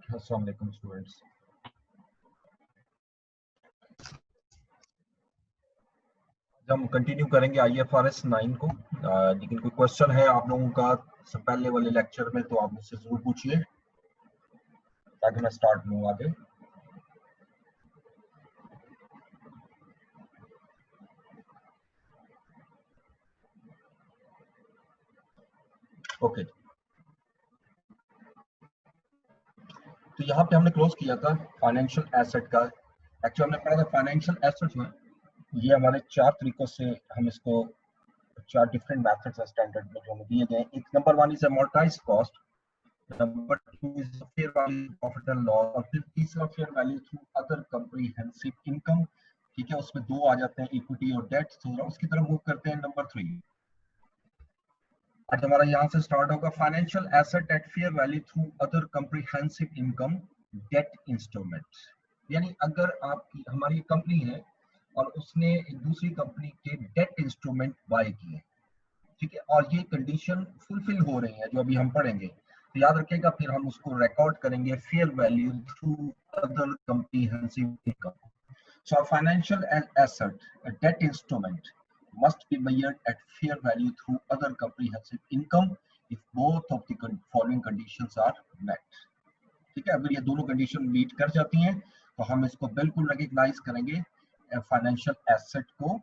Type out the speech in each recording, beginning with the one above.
अस्सलाम वालेकुम स्टूडेंट्स। हम कंटिन्यू करेंगे IFRS 9 को, लेकिन कोई क्वेश्चन है आप लोगों का पहले वाले लेक्चर में तो आप मुझसे जरूर पूछिए ताकि मैं स्टार्ट करूँ आगे। ओके, तो यहाँ पे हमने क्लोज किया था फाइनेंशियल एसेट का। एक्चुअली हमने पढ़ा था फाइनेंशियल एसेट जो है ये हमारे चार तरीकों से हम इसको, चार डिफरेंट मेथड्स है स्टैंडर्ड में जो हमें दिए गए। एक number one is amortised cost, number two is fair value profit and loss, और फिर तीसरा fair value through other comprehensive income. ठीक है, उसमें दो आ जाते हैं, इक्विटी और डेट। तो उसकी तरफ मूव करते हैं नंबर थ्री। आज हमारा यहाँ से स्टार्ट होगा financial asset at fair value through other comprehensive income debt instrument. यानी अगर आपकी हमारी कंपनी है और उसने एक दूसरी कंपनी के डेट इंस्ट्रूमेंट बाय किए, ठीक है, और ये कंडीशन फुलफिल हो रही है जो अभी हम पढ़ेंगे, तो याद रखिएगा फिर हम उसको रिकॉर्ड करेंगे fair value through other comprehensive income. So a financial asset, a debt instrument, must be measured at fair value through other comprehensive income if both of the following conditions are met. ठीक है, अगर ये दोनों condition meet कर जाती हैं तो हम इसको बिल्कुल रिकॉग्नाइज करेंगे फाइनेंशियल एसेट को,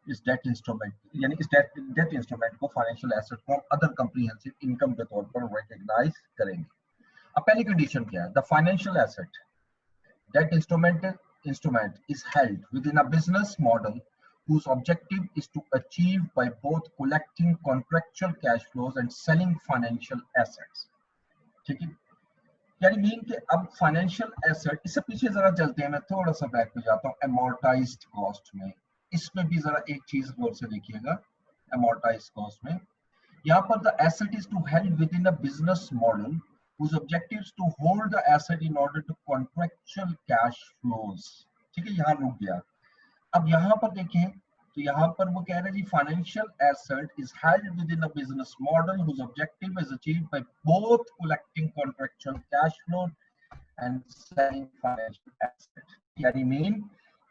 इस डेट इंस्ट्रूमेंट यानी इस डेट इंस्ट्रूमेंट को, फाइनेंशियल एसेट को अदर कॉम्प्रिहेंसिव इनकम के तौर पर रिकॉग्नाइज करेंगे। अब पहली कंडीशन क्या है? The financial asset debt instrument is held within a business model whose objective is to achieve by both collecting contractual cash flows and selling financial assets। ठीक है, यानी मीन कि अब फाइनेंशियल एसेट, इससे पीछे जरा चलते हैं, मैं थोड़ा सा बैक पे जाता हूँ अमोर्टाइज्ड कॉस्ट में। इसमें भी जरा एक चीज गौर से देखिएगा, अमोर्टाइज्ड कॉस्ट में यहाँ पर the asset is to held within a business model whose objective is to hold the asset in order to contractual cash flows। ठीक है, यहाँ रुक गया। अब यहाँ पर देखें तो यहाँ पर वो कह रहे हैं जी financial asset is held within a business model whose objective is achieved by both collecting contractual cash flow and selling financial asset। यानी मीन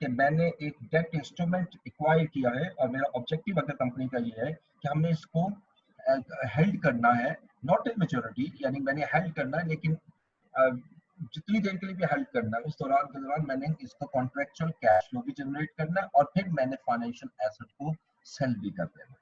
कि मैंने एक डेट इंस्ट्रूमेंट एक्वायर किया है और मेरा ऑब्जेक्टिव अगर कंपनी का ये है कि हमने इसको हेल्ड करना है, नॉट इन मेच्योरिटी, यानी मैंने हेल्ड करना है लेकिन जितनी देर के लिए भी हेल्ड करना है उस दौरान के दौरान मैंने इसको कॉन्ट्रेक्चुअल कैश फ्लो भी जनरेट करना है और फिर मैंने फाइनेंशियल एसेट को सेल भी कर देना।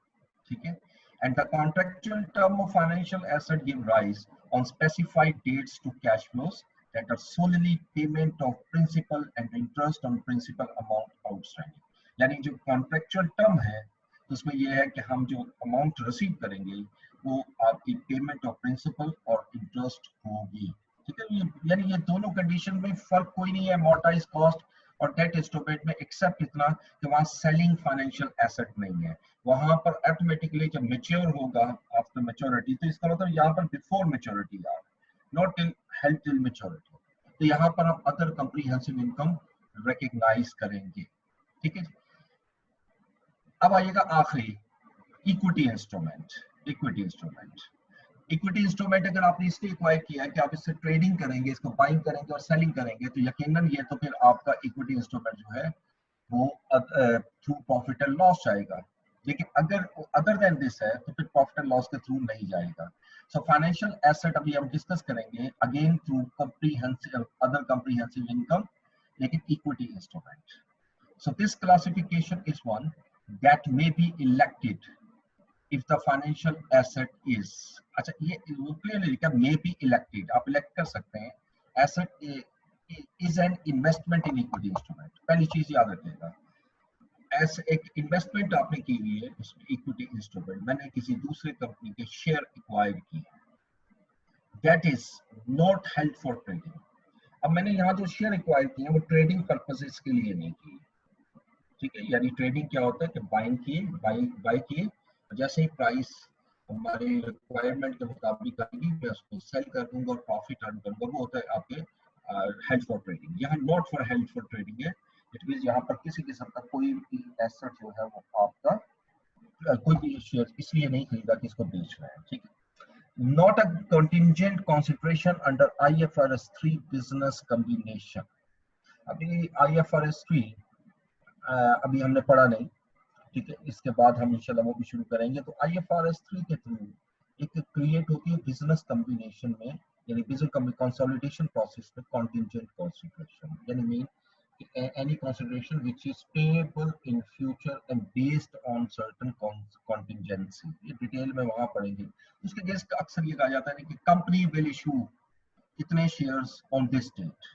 ठीक है, and the contractual term of financial asset give rise on specified dates to cash flows that are solely payment of principal and interest on principal amount outstanding। यानी जो कॉन्ट्रेक्चुअल टर्म है उसमें यह है कि हम जो अमाउंट रिसीव करेंगे वो आपकी पेमेंट ऑफ प्रिंसिपल और इंटरेस्ट होगी। ठीक है, यानी ये दोनों कंडीशन में फर्क कोई नहीं है अमोर्टाइज्ड कॉस्ट और डेट इंस्ट्रूमेंट में, एक्सेप्ट इतना कि वहाँ सेलिंग फाइनेंशियल एसेट नहीं है। वहां पर ऑटोमेटिकली जब मैच्योर होगा आफ्टर मैच्योरिटी, तो इसका मतलब यहाँ पर before maturity ah, not till held till maturity, तो यहाँ पर हम अदर कॉम्प्रिहेंसिव इनकम रिकॉग्नाइज करेंगे। ठीक है, अब आइएगा आखिरी, equity instrument. Equity instrument, equity instrument अगर आपने इसलिए एक्वायर किया है कि आप इससे ट्रेडिंग करेंगे, इसको बाइंग करेंगे और सेलिंग करेंगे, तो यकीनन ये तो फिर आपका इक्विटी इंस्ट्रूमेंट जो है वो थ्रू प्रॉफिट एंड लॉस जाएगा। लेकिन अगर अदर देन दिस है तो फिर प्रॉफिट एंड लॉस के थ्रू नहीं जाएगा। सो फाइनेंशियल एसेट अभी हम डिस्कस करेंगे again through comprehensive other comprehensive income, लेकिन equity instrument. So this classification is one that may be elected if the financial asset is, अच्छा ये क्लियरली लिखा may be elected, आप इलेक्ट कर सकते हैं। asset is an investment in equity instrument, पहली चीज याद रखिएगा, ऐसे एक इन्वेस्टमेंट आपने की हुई है उसमें इक्विटी इंस्ट्रूमेंट, मैंने किसी दूसरे कंपनी के शेयर एक्वायर किए, that is not held for trading. अब मैंने यहाँ जो शेयर एक्वायर किए हैं वो ट्रेडिंग पर्पसेस के लिए नहीं किए। ठीक है, यानी ट्रेडिंग क्या होता है कि बाइंग किए, बाय किए, जैसे ही प्राइस हमारे रिक्वायरमेंट के मुताबिक आएगी मैं उसको सेल कर दूंगा और प्रॉफिट अर्न करूंगा, वो होता है आपके हेल्ड फॉर ट्रेडिंग। यहाँ not for held for trading है, इट मींस यहाँ पर किसी किस्म का कोई भी एसेट जो है वो आपका कोई भी शेयर इसलिए नहीं खरीदा कि इसको बेच रहा है। ठीक है, not a contingent consideration under IFRS 3 business combination. अभी IFRS 3 अभी हमने पढ़ा नहीं, ठीक है, इसके बाद हम इंशाल्लाह वो भी शुरू करेंगे। तो IFRS 3 के थ्रू एक क्रिएट होती है बिजनेस कॉम्बिनेशन में, यानी बिजनेस कंसोलिडेशन प्रोसेस में कंटिंजेंट कंसीडरेशन, यानी mean any consideration which is payable in future and based on certain contingency। ये डिटेल में वहां पढ़ेंगे। उसके अगेंस्ट अक्सर ये कहा जाता है कि कंपनी विल इशू कितने शेयर्स ऑन दिस डेट,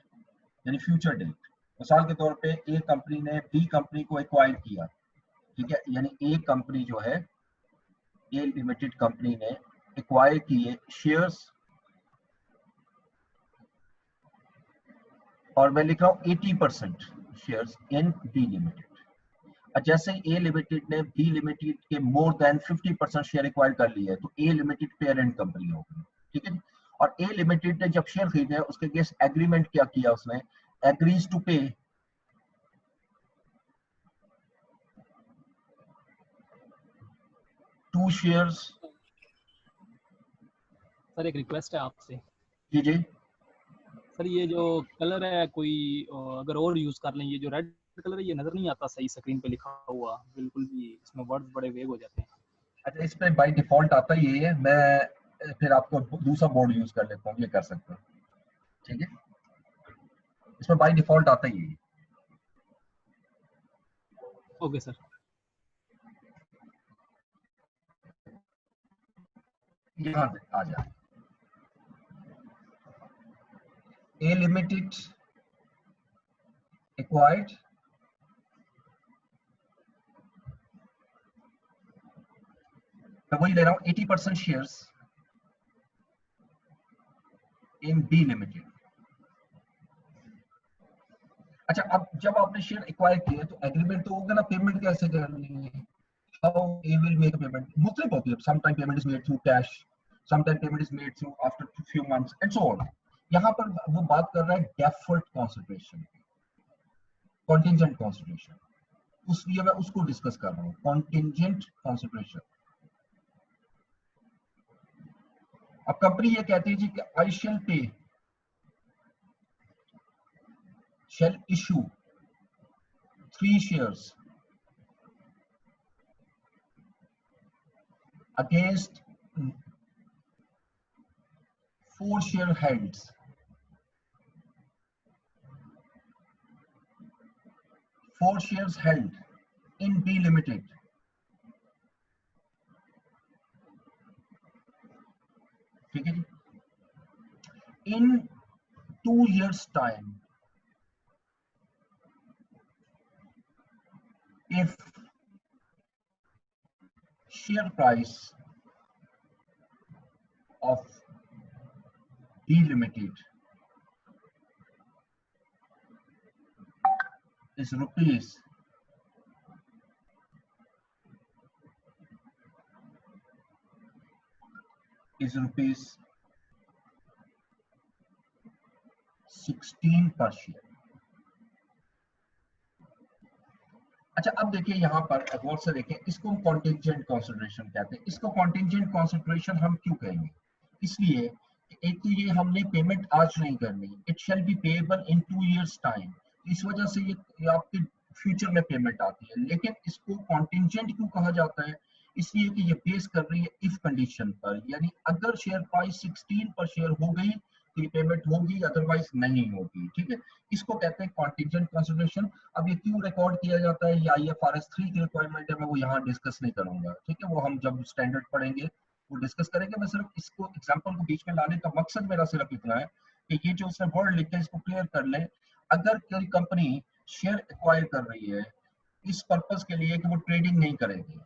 यानी फ्यूचर डेट। मिसाल के तौर पे ए कंपनी ने बी कंपनी को एक्वायर किया, ठीक है, यानी ए कंपनी जो है, ए लिमिटेड कंपनी ने एक्वायर किए शेयर्स, और मैं लिख रहा हूं 80% शेयर्स इन बी लिमिटेड। जैसे ए लिमिटेड ने बी लिमिटेड के मोर देन 50% शेयर एक्वायर कर लिए, तो ए लिमिटेड पेरेंट कंपनी हो गई, ठीक है। और ए लिमिटेड ने जब शेयर खरीदे, उसके अगेंस्ट एग्रीमेंट क्या किया उसने, एग्रीज टू पे 2 शेयर्स। सर एक रिक्वेस्ट है आपसे। जी जी सर ये जो कलर है कोई अगर और यूज कर लें, ये जो रेड कलर है ये नजर नहीं आता सही स्क्रीन पे लिखा हुआ, बिल्कुल भी इसमें वर्ड्स बड़े वेग हो जाते हैं। अच्छा, इस पे बाय डिफॉल्ट आता ही है, मैं फिर आपको दूसरा बोर्ड यूज कर लेता हूँ, ये कर सकते हैं, ठीक है, इसमें बाय डिफॉल्ट आता ही है। Okay sir. यहाँ आ जाए, ए लिमिटेड एक्वायर्ड मैं वही ले रहा हूँ 80% शेयर्स इन बी लिमिटेड। अच्छा, अब जब आपने शेयर एक्वायर किए तो एग्रीमेंट तो होगा ना, पेमेंट कैसे करनी है, how a will make payment, मुख्तलिफ होती है। Some time payment is made through cash, some time payment is made through after few months and so on. यहाँ पर वो बात कर रहा है डेफर्ड कंसिडरेशन, कॉन्टिंजेंट कंसिडरेशन, उस लिए मैं उसको डिस्कस कर रहा हूँ, कॉन्टिंजेंट कंसिडरेशन। अब कंपनी ये कहती है जी कि आई शेल पे, shell issue 3 shares against 4 share held, 4 shares held in B Limited, ठीक है जी, in 2 years time if share price of B Limited is rupees 16 per share। अच्छा, अब देखिए यहाँ पर गौर से देखें, इसको हम कॉन्टिंजेंट कंसिडरेशन कहते हैं। इसको कॉन्टिंजेंट कंसिडरेशन हम क्यों कहेंगे, इसलिए एक तो ये हमने पेमेंट आज नहीं करनी, it shall be payable in 2 years time, इस वजह से ये आपके फ्यूचर में पेमेंट आती है। लेकिन इसको कॉन्टिंजेंट क्यों कहा जाता है, इसलिए कि ये बेस कर रही है इफ कंडीशन पर, यानी अगर शेयर प्राइस 16 पर शेयर हो गई तो ये पेमेंट होगी, अदरवाइज नहीं होगी, ठीक है। इसको कहते हैं कॉन्टिंजेंट कंसिडरेशन। अब ये क्यों रिकॉर्ड किया जाता है, ये IFRS 3 की रिक्वायरमेंट है, मैं वो यहाँ डिस्कस नहीं करूंगा, ठीक है, वो हम जब स्टैंडर्ड पढ़ेंगे वो डिस्कस करेंगे। मैं सिर्फ इसको एग्जांपल को बीच में लाने का मकसद मेरा सिर्फ इतना है कि ये जो उसने वर्ड लिखे इसको क्लियर कर लें। अगर कोई कंपनी शेयर एक्वायर कर रही है इस पर्पस के लिए कि वो ट्रेडिंग नहीं करेगी,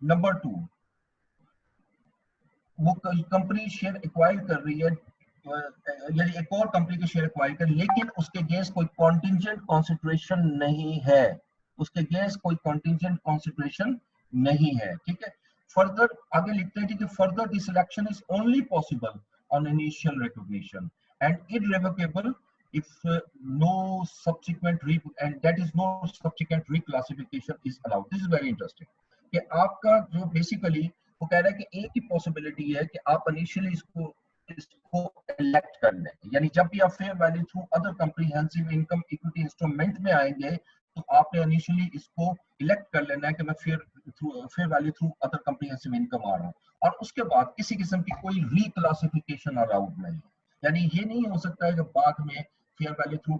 नंबर 2 वो कंपनी शेयर एक्वायर कर रही है, यानी एक और कंपनी के शेयर एक्वायर कर, लेकिन उसके अगेंस्ट कोई कॉन्टिंजेंट कंसिडरेशन नहीं है, उसके अगेंस्ट कोई कॉन्टिंजेंट कंसिडरेशन नहीं है, ठीक है। फर्दर आगे लिखते हैं कि further this selection is only possible on initial recognition and irrevocable if no subsequent and that is no subsequent reclassification is allowed। this is very interesting कि आपका जो बेसिकली वो कह रहा है कि एक ही पॉसिबिलिटी है कि आप इनिशियली इसको इलेक्ट कर लें, यानी जब भी आप fair value through other comprehensive income equity instrument में आएंगे तो आपने इनिशियली इसको इलेक्ट कर लेना है कि मैं fair value through other comprehensive income आ रहा हूँ, और उसके बाद किसी किस्म की कोई रीक्लासिफिकेशन अलाउड नहीं है। यानी ये नहीं हो सकता है कि बाद में फेयर वैल्यू थ्रू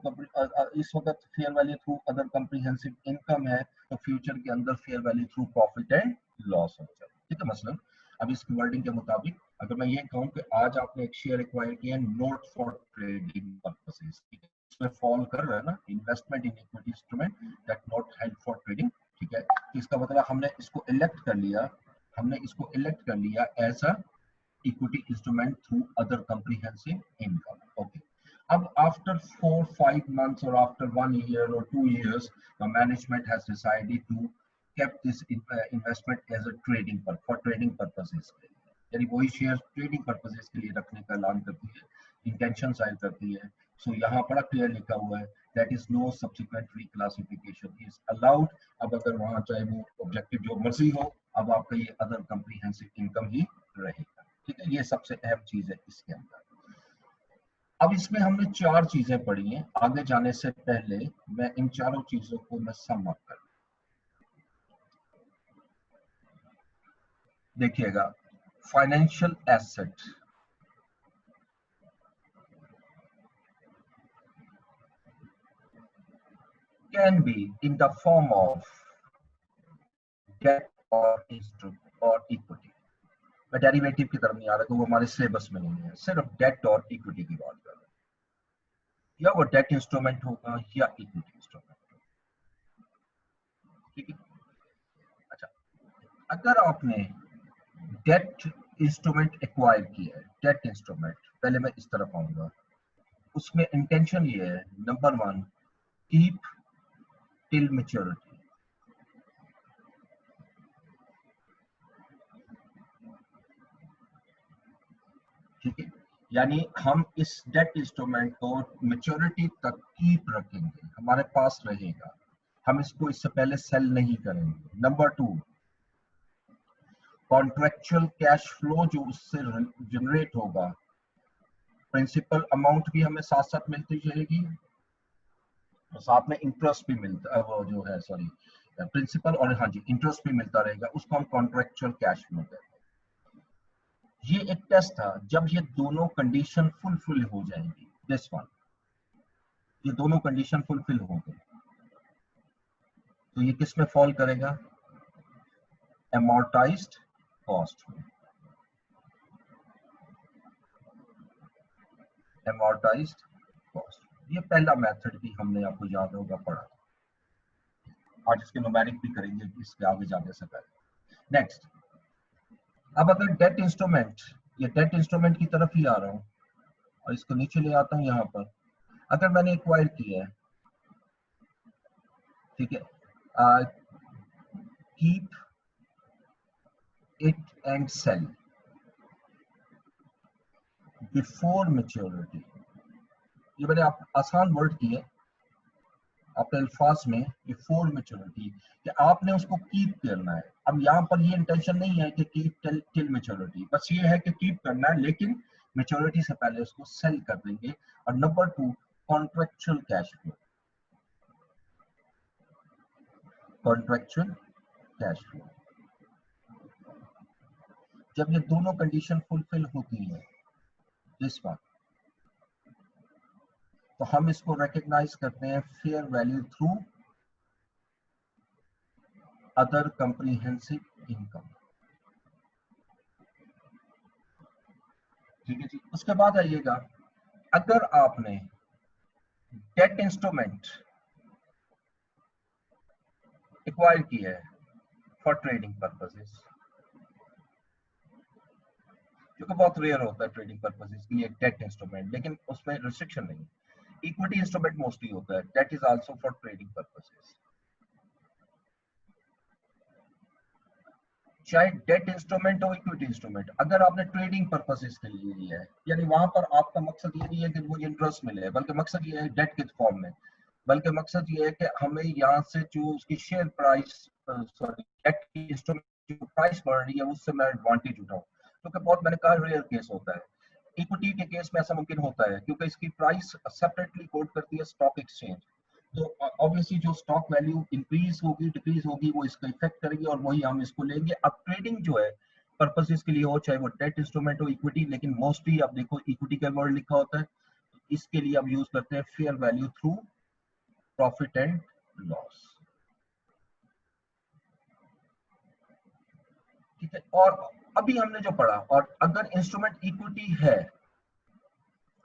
इस वक्त fair value through other comprehensive income है तो फ्यूचर के अंदर fair value through profit and loss हो जाए। ठीक है, मसलन अब इसकी वर्डिंग के मुताबिक अगर मैं ये कहूँ कि आज आपने एक शेयर एक्वायर किया है नॉट फॉर ट्रेडिंग पर्पसेस, इसमें फॉल कर रहा है ना, investment in equity instrument that not held for trading. ठीक है, तो इसका मतलब हमने इसको इलेक्ट कर लिया as a equity instrument through other comprehensive income. Okay, अब after 4-5 months or after 1 year or 2 years, the management has decided to kept this investment as a for trading purposes, यानी वही शेयर ट्रेडिंग पर्पसेस के लिए रखने का ऐलान करती है, इंटेंशन जाहिर करती है। सो यहाँ बड़ा क्लियर लिखा हुआ है that is no subsequent reclassification is allowed. अब अगर वहाँ चाहे वो ऑब्जेक्टिव जो मर्जी हो, अब आपका ये अदर कॉम्प्रिहेंसिव इनकम ही रहेगा। ठीक है, ये सबसे अहम चीज है इसके अंदर। अब इसमें हमने 4 चीजें पढ़ी हैं, आगे जाने से पहले मैं इन चारों चीजों को मैं सम अप कर, देखिएगा financial asset can be in the form of debt और इंस्ट्रूमेंट और इक्विटी। मैं डेरिवेटिव की तरफ नहीं आ रहा, तो वो हमारे सिलेबस में नहीं है, सिर्फ डेट और इक्विटी की बात कर रहा हूं, या वो डेट इंस्ट्रूमेंट होगा या इक्विटी इंस्ट्रूमेंट। ठीक है, अच्छा, अगर आपने डेट इंस्ट्रूमेंट एक्वायर किया है, डेट इंस्ट्रूमेंट, पहले मैं इस तरफ आऊंगा, उसमें इंटेंशन ये है, नंबर 1 कीप टिल मैच्योरिटी। ठीक है, यानी हम इस डेट इंस्ट्रूमेंट को मैच्योरिटी तक कीप रखेंगे, हमारे पास रहेगा, हम इसको इससे पहले सेल नहीं करेंगे। नंबर 2 कॉन्ट्रेक्चुअल कैश फ्लो जो उससे जनरेट होगा, प्रिंसिपल अमाउंट भी हमें साथ साथ मिलती जाएगी और साथ में इंटरेस्ट भी मिलता है, वो जो है सॉरी प्रिंसिपल और हाँ जी इंटरेस्ट भी मिलता रहेगा, उसको हम कॉन्ट्रेक्चुअल कैश फ्लो कहते हैं। ये एक टेस्ट था, जब ये दोनों कंडीशन फुलफिल हो जाएंगी, दिस वन, ये दोनों कंडीशन फुलफिल हो गए तो ये किस में फॉल करेगा, amortized कॉस्ट में, amortized कॉस्ट। ये पहला मेथड भी हमने आपको याद होगा पढ़ा, आज इसके न्यूमेरिक भी करेंगे इसके आगे जाने से पहले। नेक्स्ट, अब अगर डेट इंस्ट्रूमेंट, ये डेट इंस्ट्रूमेंट की तरफ ही आ रहा हूं और इसको नीचे ले आता हूं यहाँ पर, अगर मैंने एक्वायर किया है, ठीक है, keep it and sell before maturity, ये मैंने आप आसान वर्ड किए अपने अल्फाज में, बिफोर मैच्योरिटी, कि आपने उसको कीप करना है। अब यहाँ पर ये इंटेंशन नहीं है कि कीप टिल मैच्योरिटी, बस ये है कि कीप करना है लेकिन मैच्योरिटी से पहले उसको सेल कर देंगे। और number 2 contractual cash flow, contractual cash flow, जब ये दोनों कंडीशन फुलफिल होती है इस बात, तो हम इसको रिकॉग्नाइज करते हैं fair value through other comprehensive income. ठीक है जी, उसके बाद आइएगा, अगर आपने डेट इंस्ट्रूमेंट एक्वायर किया है फॉर ट्रेडिंग पर्पसेस, क्योंकि बहुत रेयर होता है ट्रेडिंग पर्पसेस के लिए डेट इंस्ट्रूमेंट, लेकिन उसमें रिस्ट्रिक्शन नहीं, इक्विटी इंस्ट्रूमेंट मोस्टली होता है, that is also for trading purposes. चाहे डेट इंस्ट्रूमेंट हो इक्विटी इंस्ट्रूमेंट, अगर आपने ट्रेडिंग पर्पसेस के लिए लिया है, यानी वहां पर आपका मकसद ये नहीं है कि मुझे इंटरेस्ट मिले, बल्कि मकसद ये है डेट के फॉर्म में, बल्कि मकसद ये है कि हमें यहाँ से जो उसकी शेयर प्राइस, सॉरी डेट की इंस्ट्रूमेंट जो प्राइस बढ़ रही है उससे मैं एडवांटेज उठाऊं, क्योंकि बहुत मैंने कहा रेयर केस होता है। इक्विटी के केस में ऐसा मुमकिन होता है क्योंकि इसकी प्राइस सेपरेटली कोट करती है स्टॉक एक्सचेंज, तो ऑब्वियसली जो स्टॉक वैल्यू इंक्रीज होगी डिक्रीज होगी वो इसका इफेक्ट करेगी और वही हम इसको लेंगे। अब ट्रेडिंग जो है पर्पसेस के लिए हो, चाहे वो डेट इंस्ट्रूमेंट हो इक्विटी, लेकिन मोस्टली आप देखो इक्विटी का वर्ड लिखा होता है, इसके लिए अब यूज करते हैं fair value through profit and loss. ठीक है, और अभी हमने जो पढ़ा, और अगर इंस्ट्रूमेंट इक्विटी है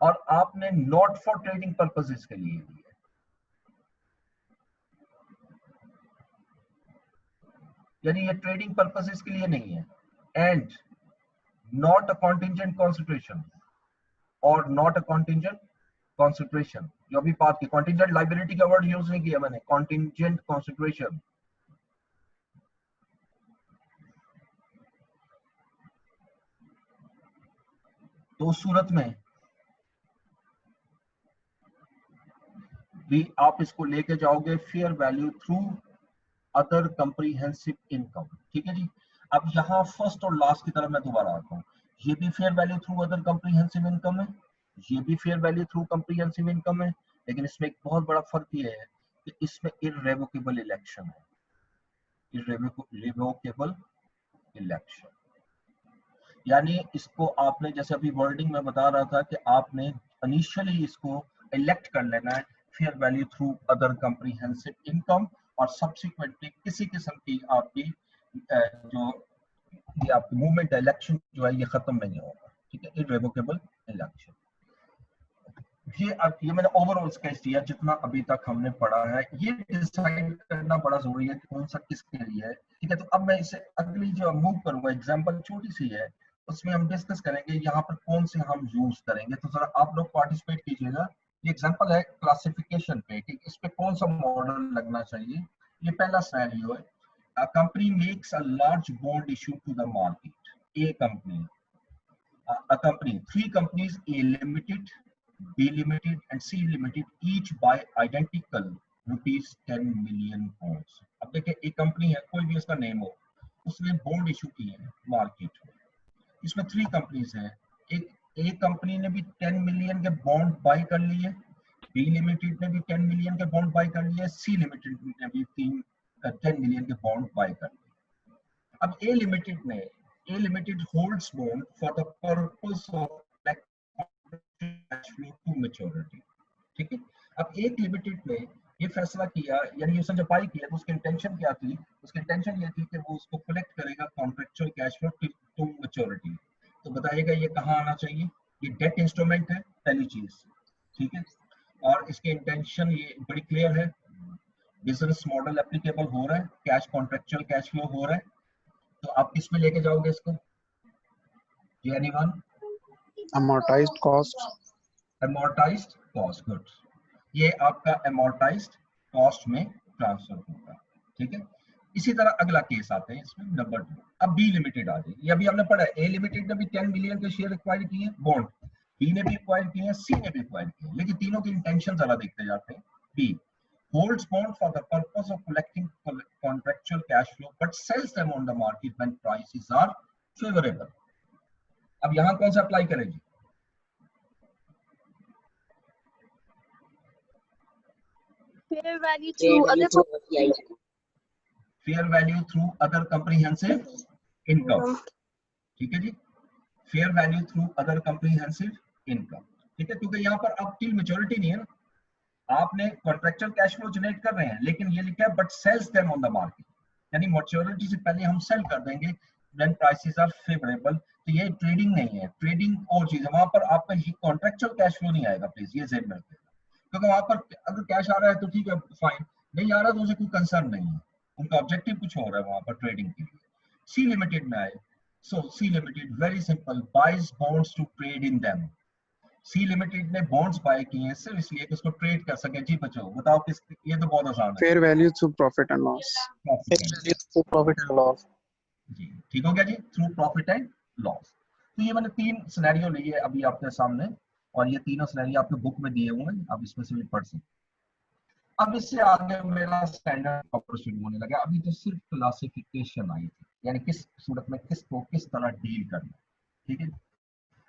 और आपने नॉट फॉर ट्रेडिंग पर्पसेस के लिए लिया, यानी ये ट्रेडिंग पर्पसेस के लिए नहीं है, and not a contingent concentration और नॉट अ कॉन्टिंजेंट कॉन्सेंट्रेशन, जो अभी बात की कॉन्टिंजेंट लाइबिलिटी का वर्ड यूज नहीं किया मैंने, कॉन्टिंजेंट कॉन्सेंट्रेशन। तो उस सूरत में भी आप इसको लेके जाओगे fair value through other comprehensive income. ठीक है जी, अब यहाँ फर्स्ट और लास्ट की तरफ मैं दोबारा आता हूँ, ये भी fair value through other comprehensive income है, ये भी fair value through comprehensive income है, लेकिन इसमें एक बहुत बड़ा फर्क ये है कि इसमें इररेवोकेबल इलेक्शन है, इररेवोकेबल इलेक्शन, यानी इसको आपने जैसे अभी वर्डिंग में बता रहा था कि आपने इनिशियली इसको इलेक्ट कर लेना है fair value through other comprehensive income, और सब्सिक्वेंटली किसी किस्म की आपकी जो ये आपकी मूवमेंट इलेक्शन जो है ये खत्म नहीं होगा। ठीक है, इररेवोकेबल इलेक्शन। ये मैंने ओवरऑल स्केच दिया जितना अभी तक हमने पढ़ा है, ये डिसाइड करना बड़ा जरूरी है कि कौन सा किसके लिए है। ठीक है, तो अब मैं इसे अगली जो मूव करूंगा, एग्जांपल छोटी सी है, उसमें हम डिस्कस करेंगे यहाँ पर कौन से हम यूज करेंगे, तो जरा आप लोग पार्टिसिपेट कीजिएगा। ये एग्जांपल है क्लासिफिकेशन पे कि इस पे कौन सा मॉडल लगना चाहिए। ये पहला सिनेरियो है, a company makes a large bond issue to the market. A company, a company, three companies, A Limited, B Limited, and C Limited, each buy identical rupees 10 million bonds. अब देखिए एक company है, कोई भी इसका name हो, उसने bond issue किए हैं मार्केट में, इसमें थ्री कंपनीज हैं, एक कंपनी ने भी 10 मिलियन के बॉन्ड बाय कर लिए, बी लिमिटेड ने भी 10 मिलियन के बॉन्ड बाय कर लिए, सी लिमिटेड ने भी 10 मिलियन के बॉन्ड बाय कर लिए। अब A limited holds bond for the purpose of cash flow to maturity. ठीक है, अब एक लिमिटेड ने ये फैसला किया, यानी उसने जब बाय किया तो उसकी इंटेंशन क्या थी, उसकी इंटेंशन ये थी कि वो उसको कलेक्ट करेगा contractual cash flow to maturity. तो बताइएगा ये कहाँ आना चाहिए, ये डेट इंस्ट्रूमेंट है पहली चीज। ठीक है, और इसके इंटेंशन ये बड़ी क्लियर है, बिजनेस मॉडल एप्लीकेबल हो रहा है, कैश कॉन्ट्रेक्चुअल कैश फ्लो हो रहा है, तो आप किस में लेके जाओगे इसको, anyone? amortized cost, amortized cost, good, ये आपका amortized cost में ट्रांसफर होगा। ठीक है, इसी तरह अगला केस आते हैं इसमें नंबर 2। अब बी लिमिटेड आ जाएगी, अभी हमने पढ़ा ए लिमिटेड ने भी 10 मिलियन के शेयर एक्वायर किए बॉन्ड, बी ने भी एक्वायर किए हैं, सी ने भी एक्वायर किए, लेकिन तीनों की इंटेंशन जरा देखते जाते हैं। B holds bond for the purpose of collecting contractual cash flow but sells them on the market when prices are favorable। अब यहां कौन सा अप्लाई करेगी, fair value through other fair value through other comprehensive income. ठीक है जी, fair value through other comprehensive income. ठीक है, क्योंकि यहाँ पर अब टिल मैच्योरिटी नहीं है ना, आपने कॉन्ट्रेक्चुअल कैश फ्लो जनरेट कर रहे हैं, लेकिन ये लिखा है but sells them on the market, यानी मैच्योरिटी से पहले हम सेल कर देंगे व्हेन प्राइसेस आर फेवरेबल। तो ये ट्रेडिंग नहीं है, ट्रेडिंग और चीज है, वहां पर आपका कॉन्ट्रेक्चुअल कैश फ्लो नहीं आएगा, प्लीज ये ध्यान रखिएगा, क्योंकि वहां पर अगर कैश आ रहा है तो ठीक है फाइन, नहीं आ रहा तो उसे कोई कंसर्न नहीं है, उनका ऑब्जेक्टिव कुछ और है वहां पर ट्रेडिंग के लिए। सी लिमिटेड में आए, so C limited very simple, buys bonds to trade in them. C limited ने बॉन्ड्स बाय किए हैं सिर्फ इसलिए कि उसको ट्रेड कर सके। जी बच्चों बताओ किस, ये तो बहुत आसान है, fair value through profit and loss, Profit and loss। through profit and loss। जी ठीक हो गया जी, थ्रू प्रॉफिट एंड लॉस। तो ये मैंने 3 सिनेरियो लिए अभी आपके सामने, और ये तीनों सिनेरियो आपके बुक में दिए हुए हैं, आप इसमें से भी पढ़ सकते। अब इससे आगे मेरा स्टैंडर्ड प्रॉपर शुरू होने लगा, अभी तो सिर्फ क्लासिफिकेशन आई थी, यानी किस सूरत में किसको किस तरह डील करना, ठीक है।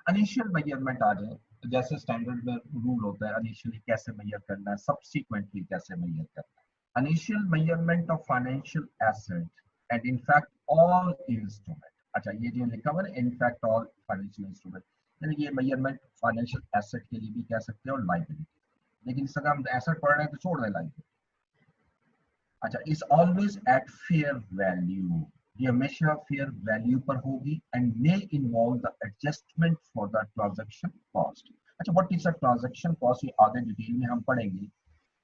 इनिशियल मेजरमेंट आ जाए, जैसे स्टैंडर्ड में रूल होता है इनिशियली कैसे मेजर करना है, सब्सिक्वेंटली कैसे मेजर करना है। Initial measurement of financial asset and in fact all instrument, अच्छा ये जो लिखा हुआ है इनफैक्ट ऑल फाइनेंशियल इंस्ट्रूमेंट, यानी ये मेजरमेंट फाइनेंशियल एसेट के लिए भी कह सकते हैं और लायबिलिटी, लेकिन इस अगर हम एसेट पढ़ रहे हैं तो छोड़ दें लायबिलिटी। अच्छा, is always at fair value, ये हमेशा फेयर वैल्यू पर होगी and may involve the adjustment for the transaction cost. अच्छा, what is the transaction cost ये आगे डिटेल में हम पढ़ेंगे,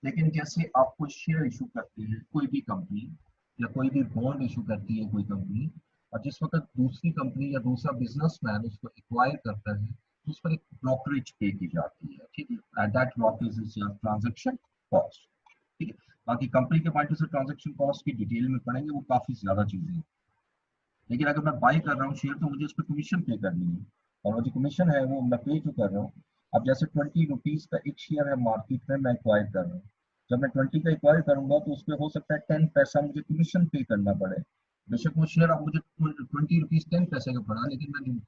लेकिन जैसे आप कोई शेयर इशू करते हैं कोई भी कंपनी या कोई भी बॉन्ड इशू करती है कोई कंपनी, और जिस वक्त दूसरी कंपनी या दूसरा बिजनेसमैन उसको एक्वायर करता है तो उस पर एक ब्रोकरेज पे की जाती है, ठीक है, and that brokerage is your transaction cost, ठीक है। बाकी कंपनी के पॉइंट से ट्रांजैक्शन कॉस्ट की डिटेल में पढ़ेंगे, वो काफी ज्यादा चीजें हैं, लेकिन अगर मैं बाई कर रहा हूँ शेयर तो मुझे उस पर कमीशन पे करनी है, और वो जो कमीशन है वो मैं पे जो कर रहा हूँ। अब जैसे 20 रुपीज का एक शेयर है मार्केट में, मैं एक्वायर कर रहा हूँ, जब मैं 20 का एक्वायर करूंगा तो उस पर हो सकता है 10 पैसा मुझे कमीशन पे करना पड़े, बेशक वो शेयर अब मुझे 20 रुपीज 10 पैसे का पड़ा, लेकिन मैं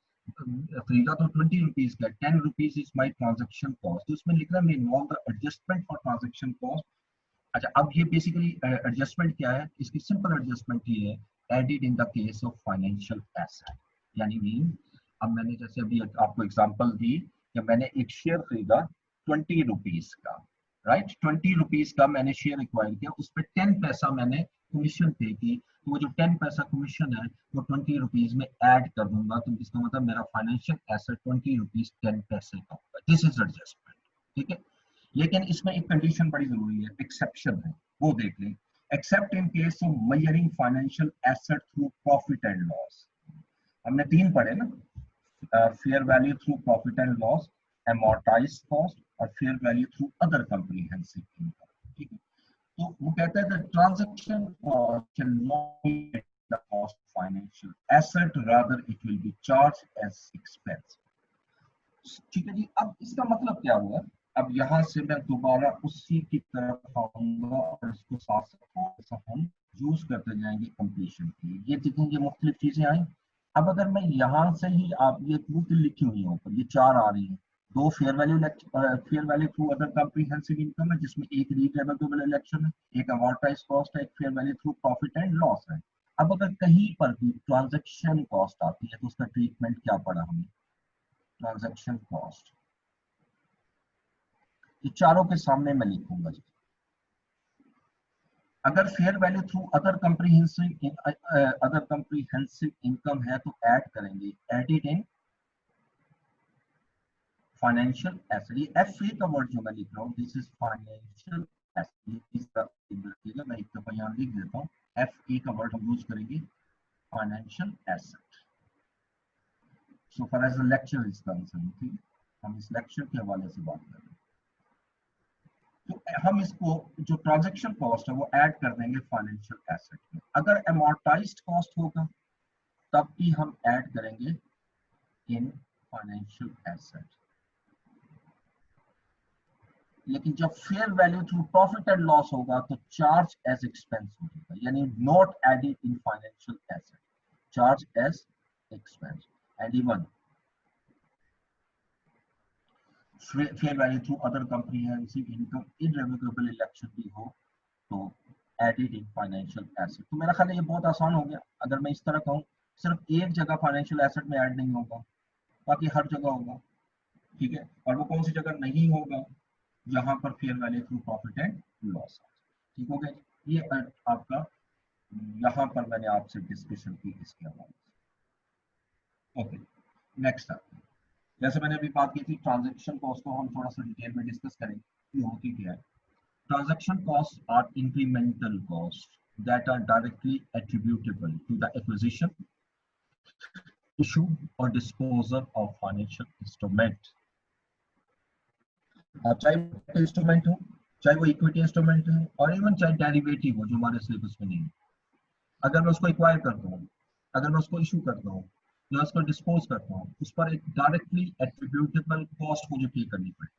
खरीदा तो 20 रुपीज का, 10 rupees is my transaction cost, उसमें लिख रहा है involve the adjustment for transaction cost. अच्छा, अब ये बेसिकली एडजस्टमेंट क्या है, इसकी सिंपल एडजस्टमेंट ये है, added in the case of financial asset, यानी मीन अब मैंने जैसे अभी आपको एग्जांपल दी कि मैंने एक शेयर खरीदा 20 रुपीज का, राइट, 20 रुपीज का मैंने शेयर एक्वायर किया, उस पर 10 पैसा मैंने कमीशन पे की, तो वो जो 10 पैसा कमीशन है वो 20 रुपीज में ऐड कर दूंगा, तो इसका मतलब मेरा फाइनेंशियल एसेट 20 रुपीज 10 पैसे का होगा, दिस इज एडजस्टमेंट, ठीक है। लेकिन इसमें एक कंडीशन बड़ी जरूरी है, एक्सेप्शन है, वो देख लें। Except in case of measuring financial asset through profit and loss, हमने 3 पढ़े ना, fair value through profit and loss, amortized cost और fair value through other comprehensive income, ठीक है। तो वो कहता है the transaction cost can not be the cost of financial asset, rather it will be charged as expense, ठीक है जी। अब इसका मतलब क्या हुआ, अब यहाँ से मैं दोबारा उसी की तरफ आऊंगा और इसको साथ साथ हम यूज करते जाएंगे कंप्लीशन की, ये देखेंगे मुख्तलिफ चीजें आई। अब अगर मैं यहाँ से ही, आप ये टू लिखी हुई है ऊपर, ये 4 आ रही है, 2 fair value through other comprehensive income है जिसमें एक रिडेबिटेबल इलेक्शन है, एक अमॉर्टाइज कॉस्ट है, एक fair value through profit and loss है। अब अगर कहीं पर भी ट्रांजैक्शन कॉस्ट आती है तो उसका ट्रीटमेंट क्या पड़ा हमें, ट्रांजैक्शन कॉस्ट, ये चारों के सामने मैं लिखूंगा जी। अगर fair value through other comprehensive income है तो ऐड करेंगे, एडिड इन फाइनेंशियल एसेट, ये एफए का वर्ड जो मैं लिख रहा हूँ, दिस इज फाइनेंशियल एसेट, मैं एक दफा यहाँ लिख देता हूँ, एफए का वर्ड हम यूज करेंगे, financial asset, so far as the lecture is concern, ठीक, हम इस लेक्चर के हवाले से बात कर रहे हैं। तो हम इसको जो ट्रांजैक्शन कॉस्ट है वो ऐड कर देंगे फाइनेंशियल एसेट में। अगर अमॉर्टाइज्ड कॉस्ट होगा तब भी हम ऐड करेंगे इन फाइनेंशियल एसेट, लेकिन जब fair value through profit and loss होगा तो चार्ज एज एक्सपेंस होगा, यानी not added in financial asset, charge as expense, and even fair value through other comprehensive income irrevocable election भी हो तो एडेड इन फाइनेंशियल एसेट। तो मेरा ख्याल है ये बहुत आसान हो गया, अगर मैं इस तरह कहूँ सिर्फ एक जगह फाइनेंशियल एसेट में ऐड नहीं होगा, बाकी हर जगह होगा, ठीक है। और वो कौन सी जगह नहीं होगा, जहां पर fair value through profit and loss, ठीक हो गया। ये आपका यहाँ पर मैंने आपसे डिस्कशन की इसके हवाले से। ओके, नेक्स्ट आता है, जैसे मैंने अभी बात की थी ट्रांजैक्शन कॉस्ट को हम थोड़ा सा डिटेल में डिस्कस करेंगे, ये होती क्या है। Transaction costs are incremental costs that are directly attributable to the acquisition, issue, or disposal of financial instrument. अब चाहे इंस्ट्रूमेंट हो, चाहे वो इक्विटी इंस्ट्रूमेंट हो, और इवन चाहे डेरिवेटिव हो जो हमारे सिलेबस में नहीं है, अगर मैं उसको एक्वायर करता हूँ, अगर मैं उसको इशू करता हूँ या उसको डिस्पोज करता हूँ, उस पर एक डायरेक्टली एट्रीब्यूटेबल कॉस्ट मुझे पे करनी पड़ेगी।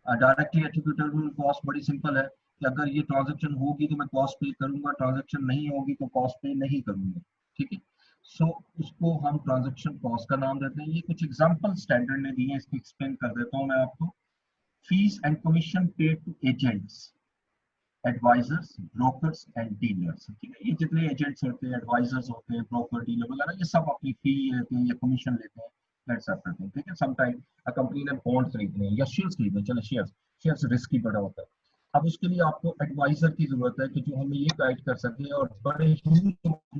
डायरेक्टली एट्रीब्यूटेबल कॉस्ट बड़ी सिंपल है कि अगर ये ट्रांजैक्शन होगी तो मैं कॉस्ट पे करूंगा, ट्रांजैक्शन नहीं होगी तो कॉस्ट पे नहीं करूंगा, ठीक है। सो उसको हम ट्रांजैक्शन कॉस्ट का नाम देते हैं। ये कुछ एग्जांपल स्टैंडर्ड ने दिए हैं, इसको एक्सप्लेन कर देता हूँ मैं आपको। Fees and commission paid to agents, advisers, brokers and dealers. ठीक है, ये जितने एजेंट्स होते हैं, एडवाइजर्स होते हैं, ब्रोकर, डीलर वगैरह, ये सब अपनी फी लेते हैं या कमीशन लेते हैं, दैट्स एवरीथिंग। ठीक है, समटाइम कंपनी ने बॉन्ड खरीदने हैं या शेयर्स खरीदने, चलो शेयर्स, शेयर्स रिस्की बड़ा होता है। अब उसके लिए आपको एडवाइजर की जरूरत है कि जो हमें ये गाइड कर सके, और बड़े ही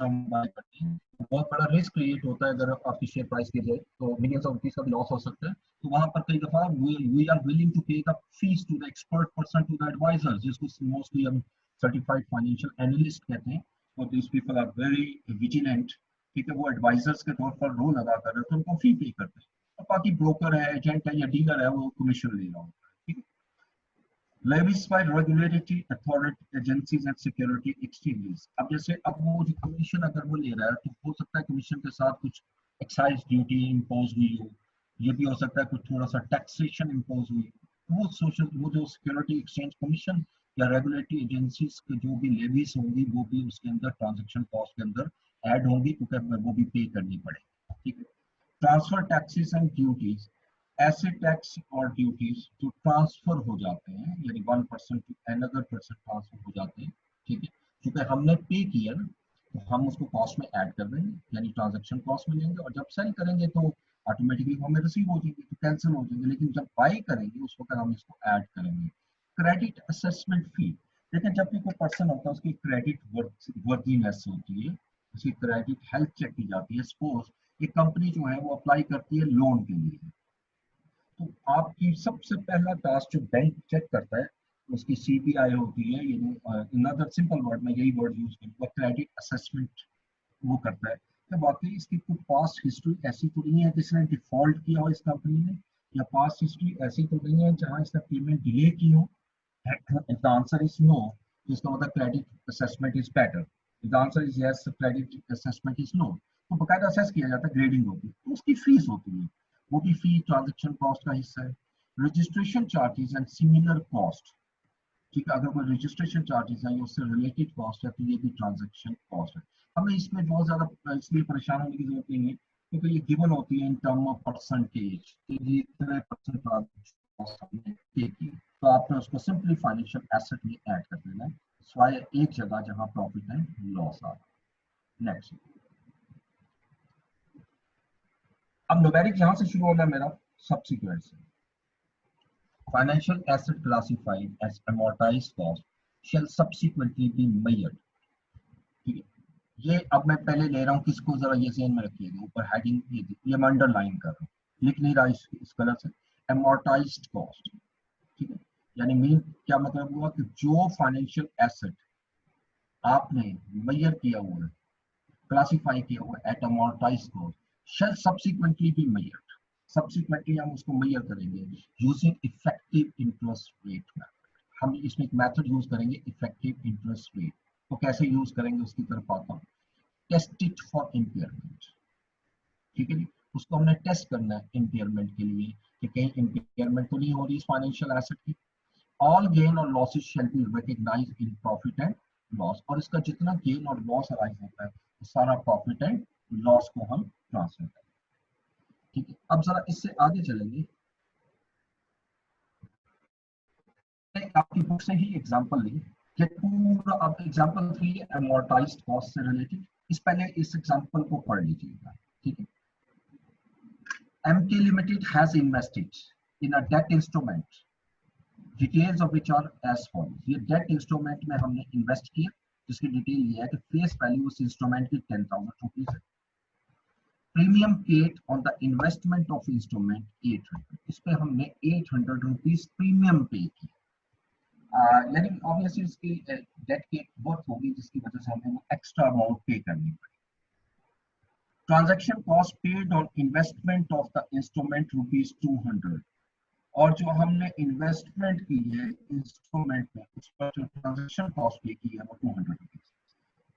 हम बाय करते हैं, बहुत बड़ा रिस्क क्रिएट होता है। अगर आपकी शेयर प्राइस गिर जाए तो मिलियंस ऑफ रुपीस का भी लॉस हो सकता है। तो वहां पर कई दफा we are willing to pay the fees to the expert person, to the adviser, जिसको मोस्टली हम सर्टिफाइड फाइनेंशियल एनालिस्ट कहते हैं। और this people are very vigilant. ठीक है, वो एडवाइजर्स के तौर पर रोल अदा कर रहे हैं, तो उनको फी पे करते हैं। और बाकी ब्रोकर है, एजेंट है या डीलर है, वो कमीशन ले रहा होता है। ठीक है, levies by regulatory authority agencies and security exchanges। अब जैसे अब वो जो कमीशन अगर वो ले रहा है, तो हो सकता है कमीशन के साथ कुछ एक्साइज ड्यूटी इम्पोज हुई हो, ये भी हो सकता है कुछ थोड़ा सा टैक्सेशन इम्पोज हुई। वो सोशल, वो जो सिक्योरिटी एक्सचेंज कमीशन या रेगुलेटरी एजेंसीज के जो भी लेवीज होंगी, वो भी उसके अंदर ट्रांजेक्शन कॉस्ट के अंदर ऐड होंगी, क्योंकि वो भी पे करनी पड़ेगी। ठीक है, ट्रांसफर टैक्सेस एंड ड्यूटीज, ऐसे टैक्स और ड्यूटीज जो ट्रांसफर हो जाते हैं, यानी one person to another person transfer हो जाते हैं। ठीक है, क्योंकि हमने पे किया ना, तो हम उसको कॉस्ट में ऐड कर देंगे, यानी ट्रांजैक्शन कॉस्ट में लेंगे, और जब सेल करेंगे तो ऑटोमेटिकली हमें रिसीव हो जाएंगे, तो कैंसिल हो जाएंगे। लेकिन जब बाय करेंगे उस वक्त हम इसको ऐड करेंगे। क्रेडिट असेसमेंट फी, लेकिन जब भी कोई पर्सन होता है, उसकी क्रेडिट वर्दीनेस होती है, उसकी क्रेडिट हेल्थ चेक की जाती है। सपोज एक कंपनी जो है वो अप्लाई करती है लोन के लिए, तो आपकी सबसे पहला टास्क जो बैंक चेक करता है, उसकी सीबीआई होती है, अनदर सिंपल वर्ड में यही वर्ड यूज करूंगा, क्रेडिट असेसमेंट वो करता है कि वाकई इसकी कोई पास्ट हिस्ट्री ऐसी तो नहीं है कि इसने डिफॉल्ट किया हो इस कंपनी ने, या पास्ट हिस्ट्री ऐसी तो नहीं है जहां इसने पेमेंट डिले की हो। If the answer is no, तो इसका मतलब credit assessment is better. If the answer is yes, credit assessment is no, तो बकायदा असेस किया जाता है, ग्रेडिंग होती है, तो उसकी फीस होती है, वो भी फी ट्रांजेक्शन कॉस्ट का हिस्सा है। Registration charges and similar cost, ठीक है, अगर कोई रजिस्ट्रेशन चार्जेस है या उससे रिलेटेड कॉस्ट है, तो ये भी ट्रांजेक्शन कॉस्ट है। हमें इसमें बहुत ज्यादा इसलिए परेशान होने की जरूरत नहीं है, क्योंकि ये गिवन होती है इन टर्म ऑफ परसेंटेज, ये इतने परसेंट ट्रांजेक्शन कॉस्ट हमने पे की, तो आपने उसको सिंपली फाइनेंशियल एसेट में ऐड कर देना है, सिवाय एक जगह जहां प्रॉफिट एंड लॉस आ रहा है। नेक्स्ट, अब न्यूमेरिक यहां से शुरू होना है मेरा, सब्सिक्वेंट से। Financial asset classified as amortized cost shall subsequently be measured। ठीक है, ये अब मैं पहले ले रहा हूँ, किसको जरा ये ध्यान में रखिएगा, ऊपर हेडिंग ये मैं अंडरलाइन कर रहा हूँ, लिख नहीं रहा इस कलर से, amortized cost। ठीक है, यानी मीन क्या मतलब हुआ कि जो फाइनेंशियल एसेट आपने मेजर किया हुआ है, क्लासिफाई किया हुआ है at amortized cost shall subsequently be measured। Subsequently हम उसको मेजर करेंगे using effective interest rate method. हम इसमें एक मेथड यूज करेंगे, इफेक्टिव इंटरेस्ट रेट। तो कैसे यूज करेंगे उसकी तरफ आता हूँ। Test it for impairment. ठीक है जी, उसको हमने टेस्ट करना है इम्पेयरमेंट के लिए कि कहीं इम्पेयरमेंट तो नहीं हो रही इस फाइनेंशियल एसेट की। ऑल गेन और losses shall be recognised in profit and loss, और इसका जितना गेन और लॉस अराइज होता है, सारा प्रॉफिट एंड लॉस को हम ट्रांसफर करेंगे। ठीक है, अब जरा इससे आगे चलेंगे, आपकी बुक से ही एग्जांपल ली कि पूरा, अब एग्जांपल 3 अमोर्टाइज्ड कॉस्ट से रिलेटेड, इस पहले इस एग्जांपल को पढ़ लीजिएगा। ठीक है, MK Limited has invested in a debt instrument, details of which are as follows। ये डेट इंस्ट्रूमेंट में हमने इन्वेस्ट किया, जिसकी डिटेल ये है कि फेस वैल्यू उस इंस्ट्रूमेंट की 10,000 रुपीज है। Premium paid on the investment of instrument 800, इस पे हमने 800 रुपीज प्रीमियम पे किया, यानी ऑब्वियसली इसकी डेट की वर्थ होगी, जिसकी वजह से हमें वो एक्स्ट्रा अमाउंट पे करनी पड़ी। Transaction cost paid on investment of the instrument rupees 200, और जो हमने इन्वेस्टमेंट की है इंस्ट्रूमेंट में, उस पर जो ट्रांजैक्शन कॉस्ट पे की है वो 200 rupees.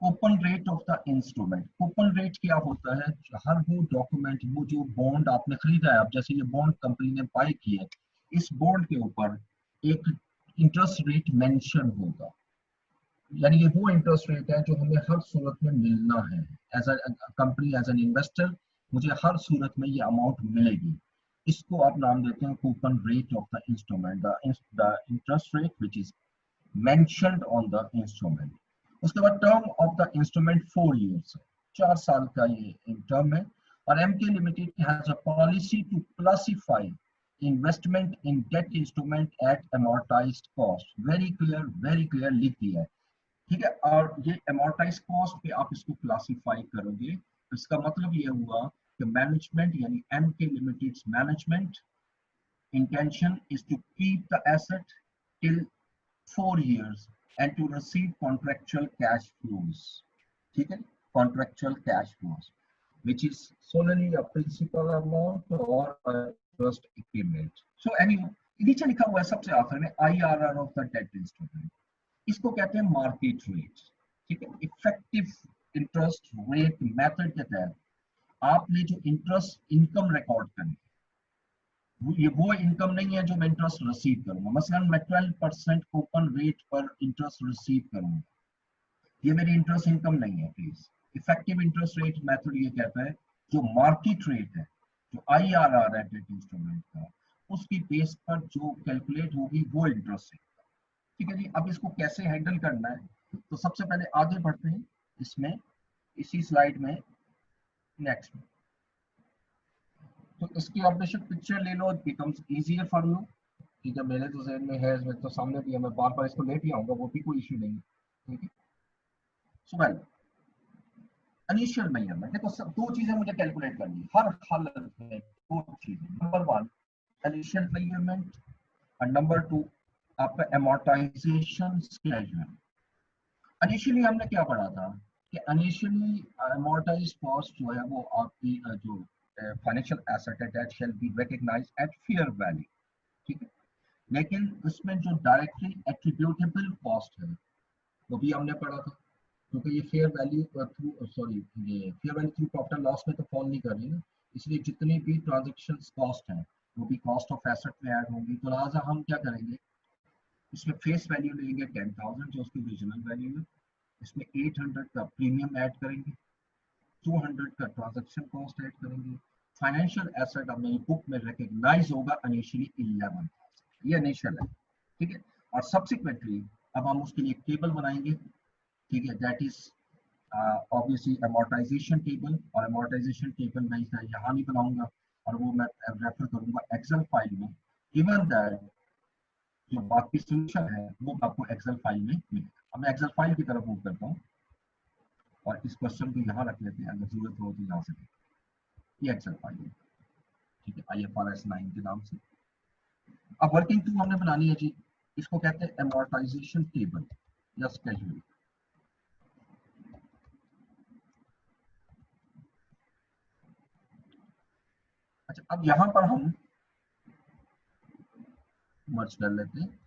Coupon rate of the instrument, coupon rate क्या होता है, हर वो डॉक्यूमेंट, वो जो बॉन्ड आपने खरीदा है, अब जैसे ये बॉन्ड कंपनी ने बाय किया है, इस बॉन्ड के ऊपर एक इंटरेस्ट रेट मेंशन होगा। यानी ये वो इंटरेस्ट रेट है जो हमें हर सूरत में मिलना है। As a company, as an investor, मुझे हर सूरत में ये अमाउंट मिलेगी। इसको आप नाम देते हैं coupon rate of the instrument, the interest rate which is mentioned on the instrument. उसके बाद term of the instrument 4 years, 4 साल का ये टर्म है। और MK limited has a policy to classify investment in debt instrument at amortized cost. Very clear लिख दिया है, ठीक है। और ये amortized कॉस्ट पे आप इसको क्लासिफाई करोगे, तो इसका मतलब ये हुआ कि मैनेजमेंट यानी MK limited management intention is to keep the asset till 4 years and to receive contractual cash flows, ठीक है, contractual cash flows which is solely a principal amount or a trust agreement. So anyway, नीचे लिखा हुआ है सबसे आखिर में IRR of the debt instrument, इसको कहते हैं मार्केट रेट, ठीक है। इफेक्टिव इंटरेस्ट रेट मेथड के तहत आपने जो इंटरेस्ट इनकम रिकॉर्ड करनी, ये वो इनकम नहीं है जो मैं इंटरेस्ट रिसीव करूंगा। मसलन मैं 12% कूपन रेट पर इंटरेस्ट रिसीव करूंगा, ये मेरी इंटरेस्ट इनकम नहीं है please. Effective interest rate method ये कहता है जो मार्केट रेट है, जो IRR है डेट इंस्ट्रूमेंट का, उसकी बेस पर जो कैलकुलेट होगी वो इंटरेस्ट रेट, ठीक है जी। अब इसको कैसे हैंडल करना है, तो सबसे पहले आगे बढ़ते हैं इसमें, इसी स्लाइड में नेक्स्ट में। तो इसकी आप बेशक पिक्चर ले लो, it becomes easier for you, ठीक है। मेरे तो ज़हन में है, इसमें तो सामने भी है, मैं बार बार इसको लेट ही आऊंगा, वो भी कोई इशू नहीं है, ठीक है। सो वेल, इनिशियल मेजरमेंट, देखो सब दो चीजें मुझे कैलकुलेट करनी हर हालत में, दो चीजें। नंबर 1 इनिशियल मेजरमेंट और नंबर 2 आपका amortization schedule। इनिशियली हमने क्या पढ़ा था कि इनिशियली amortized कॉस्ट जो है वो आपकी जो फाइनेंशियल एसेट है that shall be recognised at fair value, ठीक है। लेकिन उसमें जो डायरेक्टली एट्रीब्यूटेबल कॉस्ट है वो भी हमने पढ़ा था, क्योंकि ये फेयर वैल्यू थ्रू ये fair value through profit and loss में तो फॉल नहीं कर रही ना, इसलिए जितनी भी ट्रांजेक्शन कॉस्ट है वो भी कॉस्ट ऑफ एसेट में ऐड होंगी। तो लिहाजा हम क्या करेंगे, इसमें फेस वैल्यू लेंगे 10,000 जो उसकी ओरिजिनल वैल्यू है, इसमें 800 का प्रीमियम ऐड करेंगे, 200 का ट्रांजैक्शन कॉस्ट ऐड करेंगे। फाइनेंशियल एसेट हमें बुक में रिकॉग्नाइज होगा इनिशियली 11,000, ये इनिशियल है, ठीक है। और सब्सिक्वेंटली अब हम उसके लिए टेबल बनाएंगे, ठीक है, that is obviously amortization table. और amortization टेबल मैं यहाँ नहीं बनाऊंगा और वो मैं रेफर करूंगा एक्सेल फाइल में, गिवन दैट जो बाकी सोल्यूशन है वो आपको एक्सेल फाइल में मिलेगा। अब मैं एक्सेल फाइल की तरफ मूव करता हूँ और इस क्वेश्चन को यहाँ रख लेते हैं, अगर जरूरत हो तो यहाँ से ये एक्सेल फाइल है, ठीक है, IFRS 9 के नाम से। अब वर्किंग टू हमने बनानी है जी, इसको कहते हैं amortization टेबल या स्केड्यूल। अच्छा, अब यहाँ पर हम मर्ज कर लेते हैं,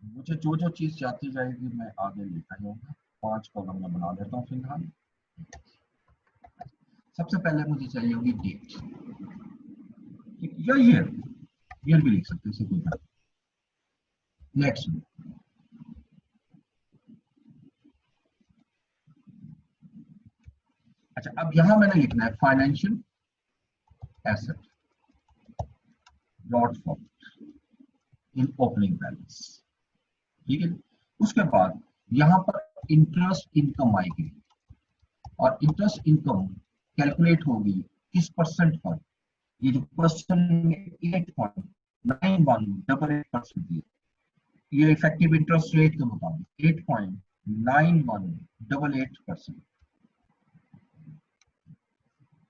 मुझे जो जो चीज जाती जाएगी मैं आगे लिखा जाऊंगा। 5 कॉलम में बना लेता हूँ फिलहाल। सबसे पहले मुझे चाहिए होगी डेट या ईयर भी लिख सकते हैं, कोई बात। नेक्स्ट, अच्छा अब यहां मैंने लिखना है financial asset brought forward in opening balance, ठीक है। उसके बाद यहां पर इंटरेस्ट इनकम आएगी और इंटरेस्ट इनकम कैलकुलेट होगी किस परसेंट पर, ये जो क्वेश्चन में 8.9188% ये इफेक्टिव इंटरेस्ट रेट के मुताबिक 8.9188%,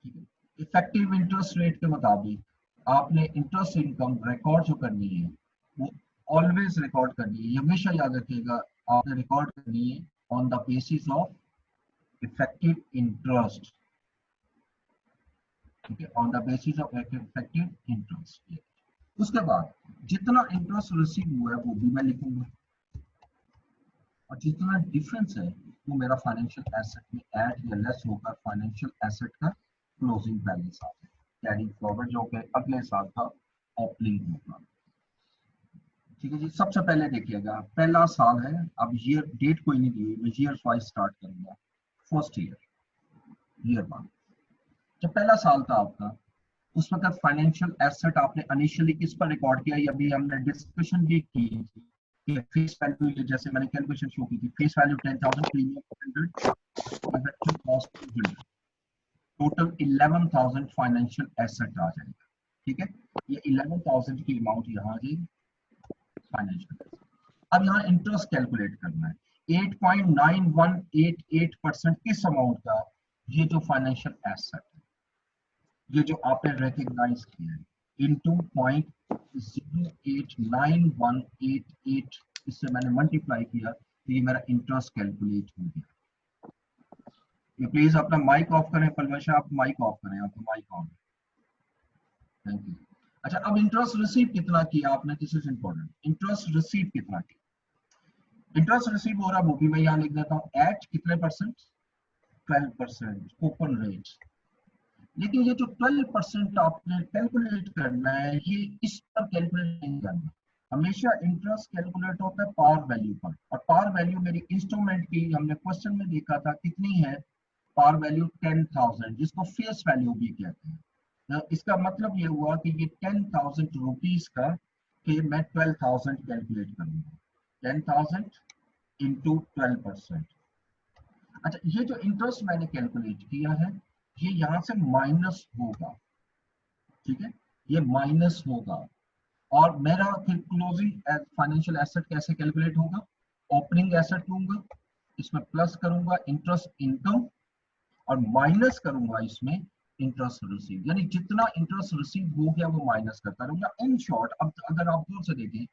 ठीक है। इफेक्टिव इंटरेस्ट रेट के मुताबिक आपने इंटरेस्ट इनकम रिकॉर्ड जो करनी है वो ऑलवेज रिकॉर्ड करनी है, ये हमेशा याद रखिएगा, आपने रिकॉर्ड करनी है on the basis of effective interest, ठीक है, on the basis of effective interest. उसके बाद जितना इंटरेस्ट रिसीव हुआ है वो भी मैं लिखूंगा और जितना डिफरेंस है वो मेरा फाइनेंशियल एसेट में ऐड या लेस होकर फाइनेंशियल एसेट का क्लोजिंग बैलेंस आ जाए, कैरी फॉरवर्ड जो कि अगले साल का ओपनिंग होगा। ठीक है जी, सबसे पहले देखिएगा पहला साल है, अब ईयर डेट कोई नहीं दी, मैं ईयर वाइज स्टार्ट करूंगा। फर्स्ट ईयर 1, जब पहला साल था आपका, उस वक्त फाइनेंशियल एसेट आपने इनिशियली किस पर रिकॉर्ड किया, ये अभी हमने डिस्कशन भी की थी कि फेस वैल्यू, जैसे मैंने कैलकुलेशन शो की थी, face value 10,000, premium 100, transaction cost 200, total 11,000 financial asset आ जाएगा। ठीक है, ये 11,000 की अमाउंट यहाँ आ जाएगी फाइनेंशियल। अब यहाँ इंटरेस्ट कैलकुलेट करना है, 8.9188% किस अमाउंट का, ये जो फाइनेंशियल एसेट है, ये जो आपने रिकॉग्नाइज किया है, इनटू 0.089188, इससे मैंने मल्टीप्लाई किया तो ये मेरा इंटरेस्ट कैलकुलेट हो गया। ये प्लीज अपना माइक ऑफ करें, पलवशा आप माइक ऑफ करें, आपका माइक ऑन। Thank you. अच्छा, अब इंटरेस्ट रिसीव कितना किया आपने, this is important, interest receive कितना किया, इंटरेस्ट रिसीव हो रहा वो भी मैं यहाँ लिख देता हूँ, एट कितने परसेंट, 12% कूपन रेट। लेकिन ये जो 12% आपने कैलकुलेट करना है, ये इस पर कैलकुलेट नहीं करना, हमेशा इंटरेस्ट कैलकुलेट होता है पार वैल्यू पर, और पार वैल्यू मेरी इंस्ट्रूमेंट की हमने क्वेश्चन में देखा था कितनी है, पार वैल्यू 10,000, जिसको फेस वैल्यू भी कहते हैं। तो इसका मतलब ये हुआ कि ये 10,000 रुपीज का कि मैं 12,000 कैलकुलेट करूंगा, 10,000 इंटू 12%। अच्छा, ये जो इंटरेस्ट मैंने कैलकुलेट किया है, ये यहाँ से माइनस होगा, ठीक है, ये माइनस होगा, और मेरा फिर क्लोजिंग फाइनेंशियल एसेट कैसे कैलकुलेट होगा, ओपनिंग एसेट लूंगा, इसमें प्लस करूंगा इंटरेस्ट इनकम, और माइनस करूंगा इसमें इंटरेस्ट रिसीव, यानी जितना इंटरेस्ट रिसीव हो गया वो माइनस करता रहूंगा। इन शॉर्ट, अब अगर आप दूर से देखें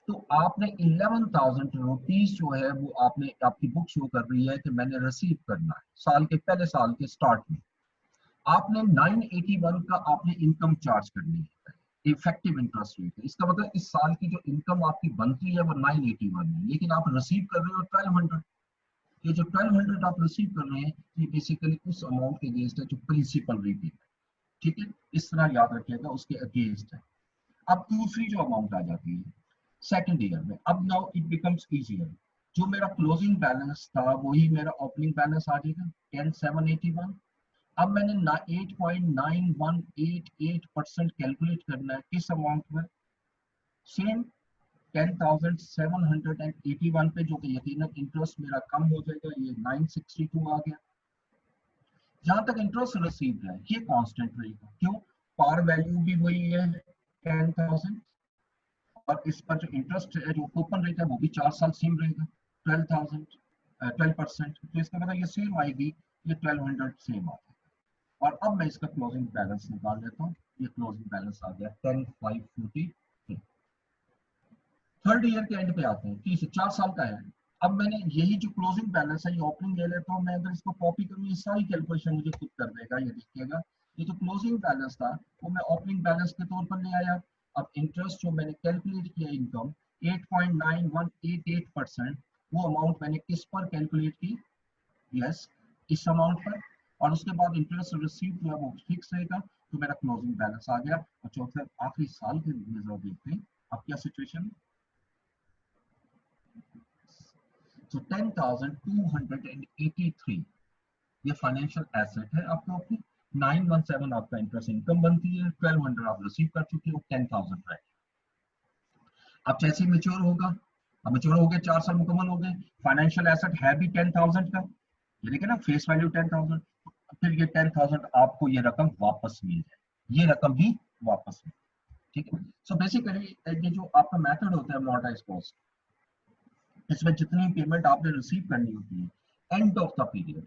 तो आपने 11,000 रुपीज जो है वो आपने, आपकी बुक शो कर रही है कि मैंने रिसीव करना है साल के पहले साल के स्टार्ट में, आपने 981 का आपने इनकम चार्ज करनी है, इफेक्टिव इंटरेस्ट रेट है। इसका मतलब इस साल की जो इनकम आपकी बनती है वो 981 है, लेकिन आप रिसीव कर रहे हो 1200। ये जो 1200 आप रिसीव कर रहे हैं, ये बेसिकली उस अमाउंट के अगेंस्ट है जो प्रिंसिपल रिपीट है। ठीक है, इस तरह याद रखिएगा, उसके अगेंस्ट है। अब दूसरी जो अमाउंट आ जाती है सेकेंड ईयर में, अब नाउ इट बिकम्स इजियर, जो मेरा क्लोजिंग बैलेंस था वही मेरा ओपनिंग बैलेंस आ जाएगा 10,781। अब मैंने 8.9188% कैलकुलेट करना है किस अमाउंट में, सेम 10,781 पे, जो कि यकीनन इंटरेस्ट मेरा कम हो जाएगा, ये 962 आ गया। जहां तक इंटरेस्ट रिसीव्ड है ये कांस्टेंट रहेगा, क्यों, पार वैल्यू भी वही है 10,000, और इस पर जो इंटरेस्ट है, जो कूपन रेट है वो भी 4 साल सेम रहेगा 12,000, 12%, तो इसका मतलब ये सेम आएगी, ये 1200 सेम आ जाएगा। और अब मैं इसका क्लोजिंग बैलेंस निकाल लेता हूँ, ये क्लोजिंग बैलेंस आ गया 10,543। थर्ड ईयर के एंड पे आते हैं, 4 साल का है। अब मैंने यही जो क्लोजिंग बैलेंस है ये ओपनिंग ले लेता हूँ, मैं अगर इसको कॉपी करूँ ये सारी कैलकुलेशन मुझे खुद कर देगा, ये देखिएगा, ये जो क्लोजिंग बैलेंस था वो मैं ओपनिंग बैलेंस के तौर पर ले आया। अब इंटरेस्ट जो मैंने कैलकुलेट किया इनकम 8.9188%, वो अमाउंट मैंने किस पर कैलकुलेट की, यस, इस अमाउंट पर, और उसके बाद इंटरेस्ट रिसीव जो है वो फिक्स रहेगा, तो मेरा क्लोजिंग बैलेंस आ गया। और चौथे आखिरी साल के नजर देखते हैं अब क्या सिचुएशन। So 10,283 ये फाइनेंशियल एसेट है आपका, अपनी 917 आपका इंटरेस्ट इनकम बनती है, 1200 आप रिसीव कर चुके हो, 10,000 रह गया। अब जैसे ही मेच्योर होगा, अब मेच्योर हो गए, 4 साल मुकम्मल हो गए, फाइनेंशियल एसेट है भी 10,000 का, ये देखे ना फेस वैल्यू 10,000, फिर ये 10,000 आपको ये रकम वापस मिल जाए, ये रकम भी वापस मिल, ठीक है। सो बेसिकली ये जो आपका मेथड होता है अमोर्टाइज्ड कॉस्ट, इसमें जितनी पेमेंट आपने रिसीव करनी होती है एंड ऑफ द पीरियड,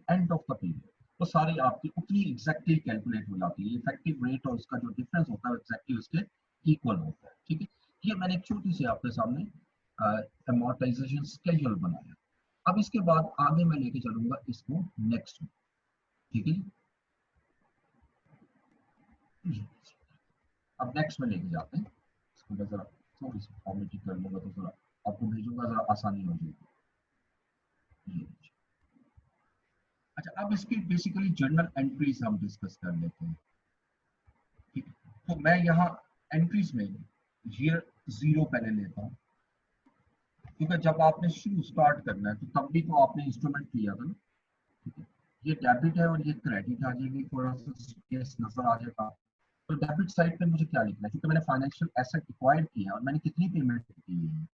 तो सारी आपकी उतनी एग्जैक्टली कैलकुलेट हो जाती है, इफेक्टिव रेट और उसका जो डिफरेंस होता है एग्जैक्टली उसके इक्वल होता है, ठीक है। ये मैंने एक छोटी सी आपके सामने अमोर्टाइजेशन स्केड्यूल बनाया। अब इसके बाद आगे मैं लेके चलूंगा इसको नेक्स्ट में, ठीक है। अब नेक्स्ट में लेके जाते हैं इसको, मैं जरा थोड़ी सी फॉर्मेटिंग कर लूंगा तो जरा आपको भेजूंगा, जरा आसानी हो जाएगी। अच्छा, अब इसकी बेसिकली जर्नल एंट्रीज हम डिस्कस कर लेते हैं। ठीक है, तो मैं यहाँ एंट्रीज में ईयर 0 पहले लेता हूँ, क्योंकि जब आपने शुरू स्टार्ट करना है तो तब भी तो आपने इंस्ट्रूमेंट किया था ना। ठीक है, ये डेबिट है और ये क्रेडिट आ जाएगी, थोड़ा सा स्पेस नजर आ जाएगा। तो डेबिट साइड पे मुझे क्या लिखना है, क्योंकि मैंने फाइनेंशियल एसेट एक्वायर्ड किया है और मैंने कितनी पेमेंट की है,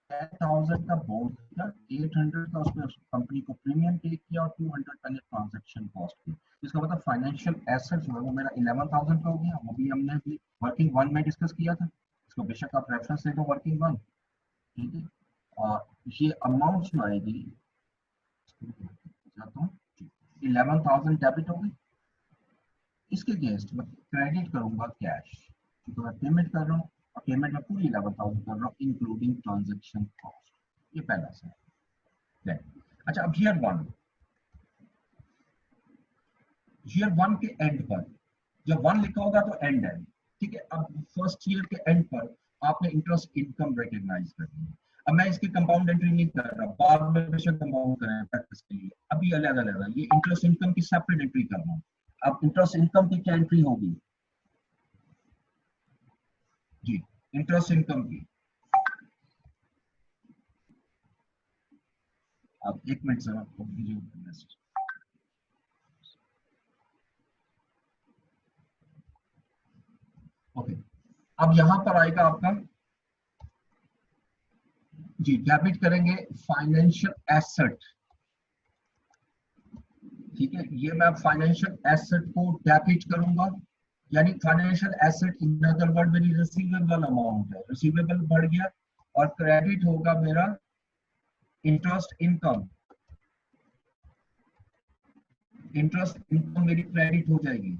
10,000 का बॉन्ड किया, 800 का उसमें कंपनी को प्रीमियम पे किया और 200 मैंने ट्रांजैक्शन कॉस्ट की। इसका मतलब फाइनेंशियल एसेट जो है वो मेरा 11,000 का हो गया। वो भी हमने भी वर्किंग वन में डिस्कस किया था, इसको बेशक आप रेफरेंस ले लो वर्किंग वन। ठीक है, और ये अमाउंट जो आएगी, जाता हूँ, 11,000 डेबिट हो गई। इसके अगेंस्ट मैं क्रेडिट करूंगा कैश, क्योंकि मैं पेमेंट कर रहा हूँ और पेमेंट में पूरी 11,000 कर रहा हूँ इंक्लूडिंग ट्रांजैक्शन कॉस्ट। ये पहला सा। अच्छा, अब ईयर वन के एंड पर, जब वन लिखा होगा तो एंड है। ठीक है, अब फर्स्ट ईयर के एंड पर आपने इंटरेस्ट इनकम रिकॉग्नाइज करनी है। अब मैं इसकी कंपाउंड एंट्री नहीं कर रहा, बाद में बेशक कंपाउंड करें प्रैक्टिस के लिए, अभी अलग अलग है। ये इंटरेस्ट इनकम की सेपरेट एंट्री कर रहा हूँ। अब इंटरेस्ट इनकम की क्या एंट्री होगी जी, इंटरेस्ट इनकम की। अब एक मिनट सर, आपको ओके। अब यहां पर आएगा आपका जी, डेबिट करेंगे फाइनेंशियल एसेट। ठीक है, ये मैं फाइनेंशियल एसेट को डेबिट करूंगा, यानी financial asset in other word मेरी रिसीवेबल अमाउंट है, रिसीवेबल बढ़ गया। और क्रेडिट होगा मेरा इंटरेस्ट इनकम, इंटरेस्ट इनकम मेरी क्रेडिट हो जाएगी।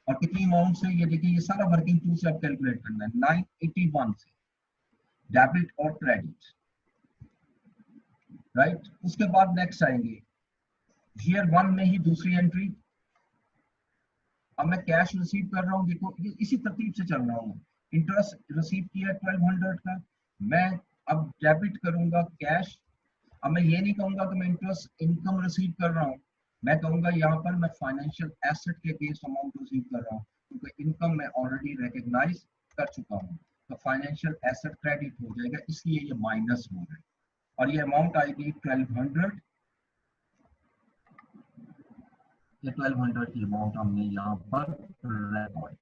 और कितनी अमाउंट से, ये देखिए, ये सारा वर्किंग टू से आप कैलकुलेट करना है, 981 से डेबिट और क्रेडिट, राइट। उसके बाद नेक्स्ट आएंगे ईयर वन में ही दूसरी एंट्री। अब मैं कैश रिसीव कर रहा हूँ, देखो ये इसी तरतीब से चल रहा हूँ। इंटरेस्ट रिसीव किया 1200 का, मैं अब डेबिट करूंगा कैश। अब मैं ये नहीं कहूंगा कि मैं इंटरेस्ट इनकम रिसीव कर रहा हूँ, मैं कहूंगा यहाँ पर मैं फाइनेंशियल एसेट के अगेंस्ट अमाउंट रिसीव कर रहा हूँ, क्योंकि इनकम मैं ऑलरेडी रिकॉग्नाइज कर चुका हूँ। तो फाइनेंशियल एसेट क्रेडिट हो जाएगा, इसलिए ये माइनस हो रहा है। और ये अमाउंट आएगी 1200, ये 1200 की अमाउंट हमने यहाँ पर रिकॉर्ड।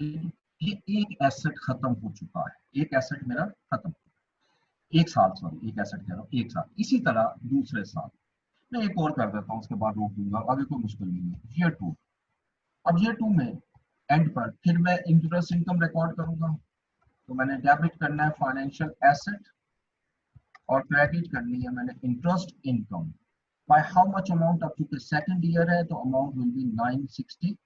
ठीक है, ये एक एसेट खत्म हो चुका है, एक एसेट मेरा खत्म, एक साल, सॉरी एक एसेट कह रहा हूँ, एक साल। इसी तरह दूसरे साल मैं एक और कर देता हूँ, उसके बाद रोक दूंगा, आगे कोई मुश्किल नहीं है। ईयर टू, अब ईयर टू में एंड पर फिर मैं इंटरेस्ट इनकम रिकॉर्ड करूंगा। तो मैंने डेबिट करना है फाइनेंशियल एसेट और क्रेडिट करनी है मैंने interest income. By how much amount, अब चूंकि सेकंड ईयर है तो अमाउंट विल बी 960।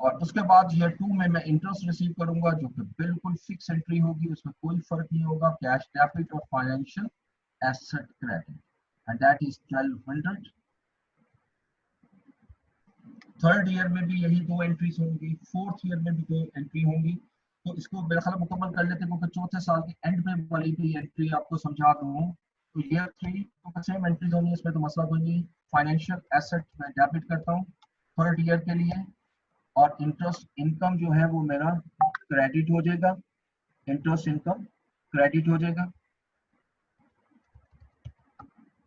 और उसके बाद ईयर टू में मैं इंटरेस्ट रिसीव करूंगा, जो कि बिल्कुल फिक्स एंट्री होगी, उसमें कोई फर्क नहीं होगा, कैश डेबिट और financial asset credit, and that is 1200। Third year में भी यही दो एंट्रीज होंगी, फोर्थ ईयर में भी दो एंट्री होंगी। तो इसको मेरा ख्याल मुकम्मल कर लेते हैं, क्योंकि चौथे साल के एंड में वाली भी एंट्री आपको समझा दूं। तो ईयर थ्री तो सेम एंट्रीज होंगी, इसमें तो मसला कोई नहीं। फाइनेंशियल एसेट मैं डेबिट करता हूँ थर्ड ईयर के लिए, और इंटरेस्ट इनकम जो है वो मेरा क्रेडिट हो जाएगा, इंटरेस्ट इनकम क्रेडिट हो जाएगा।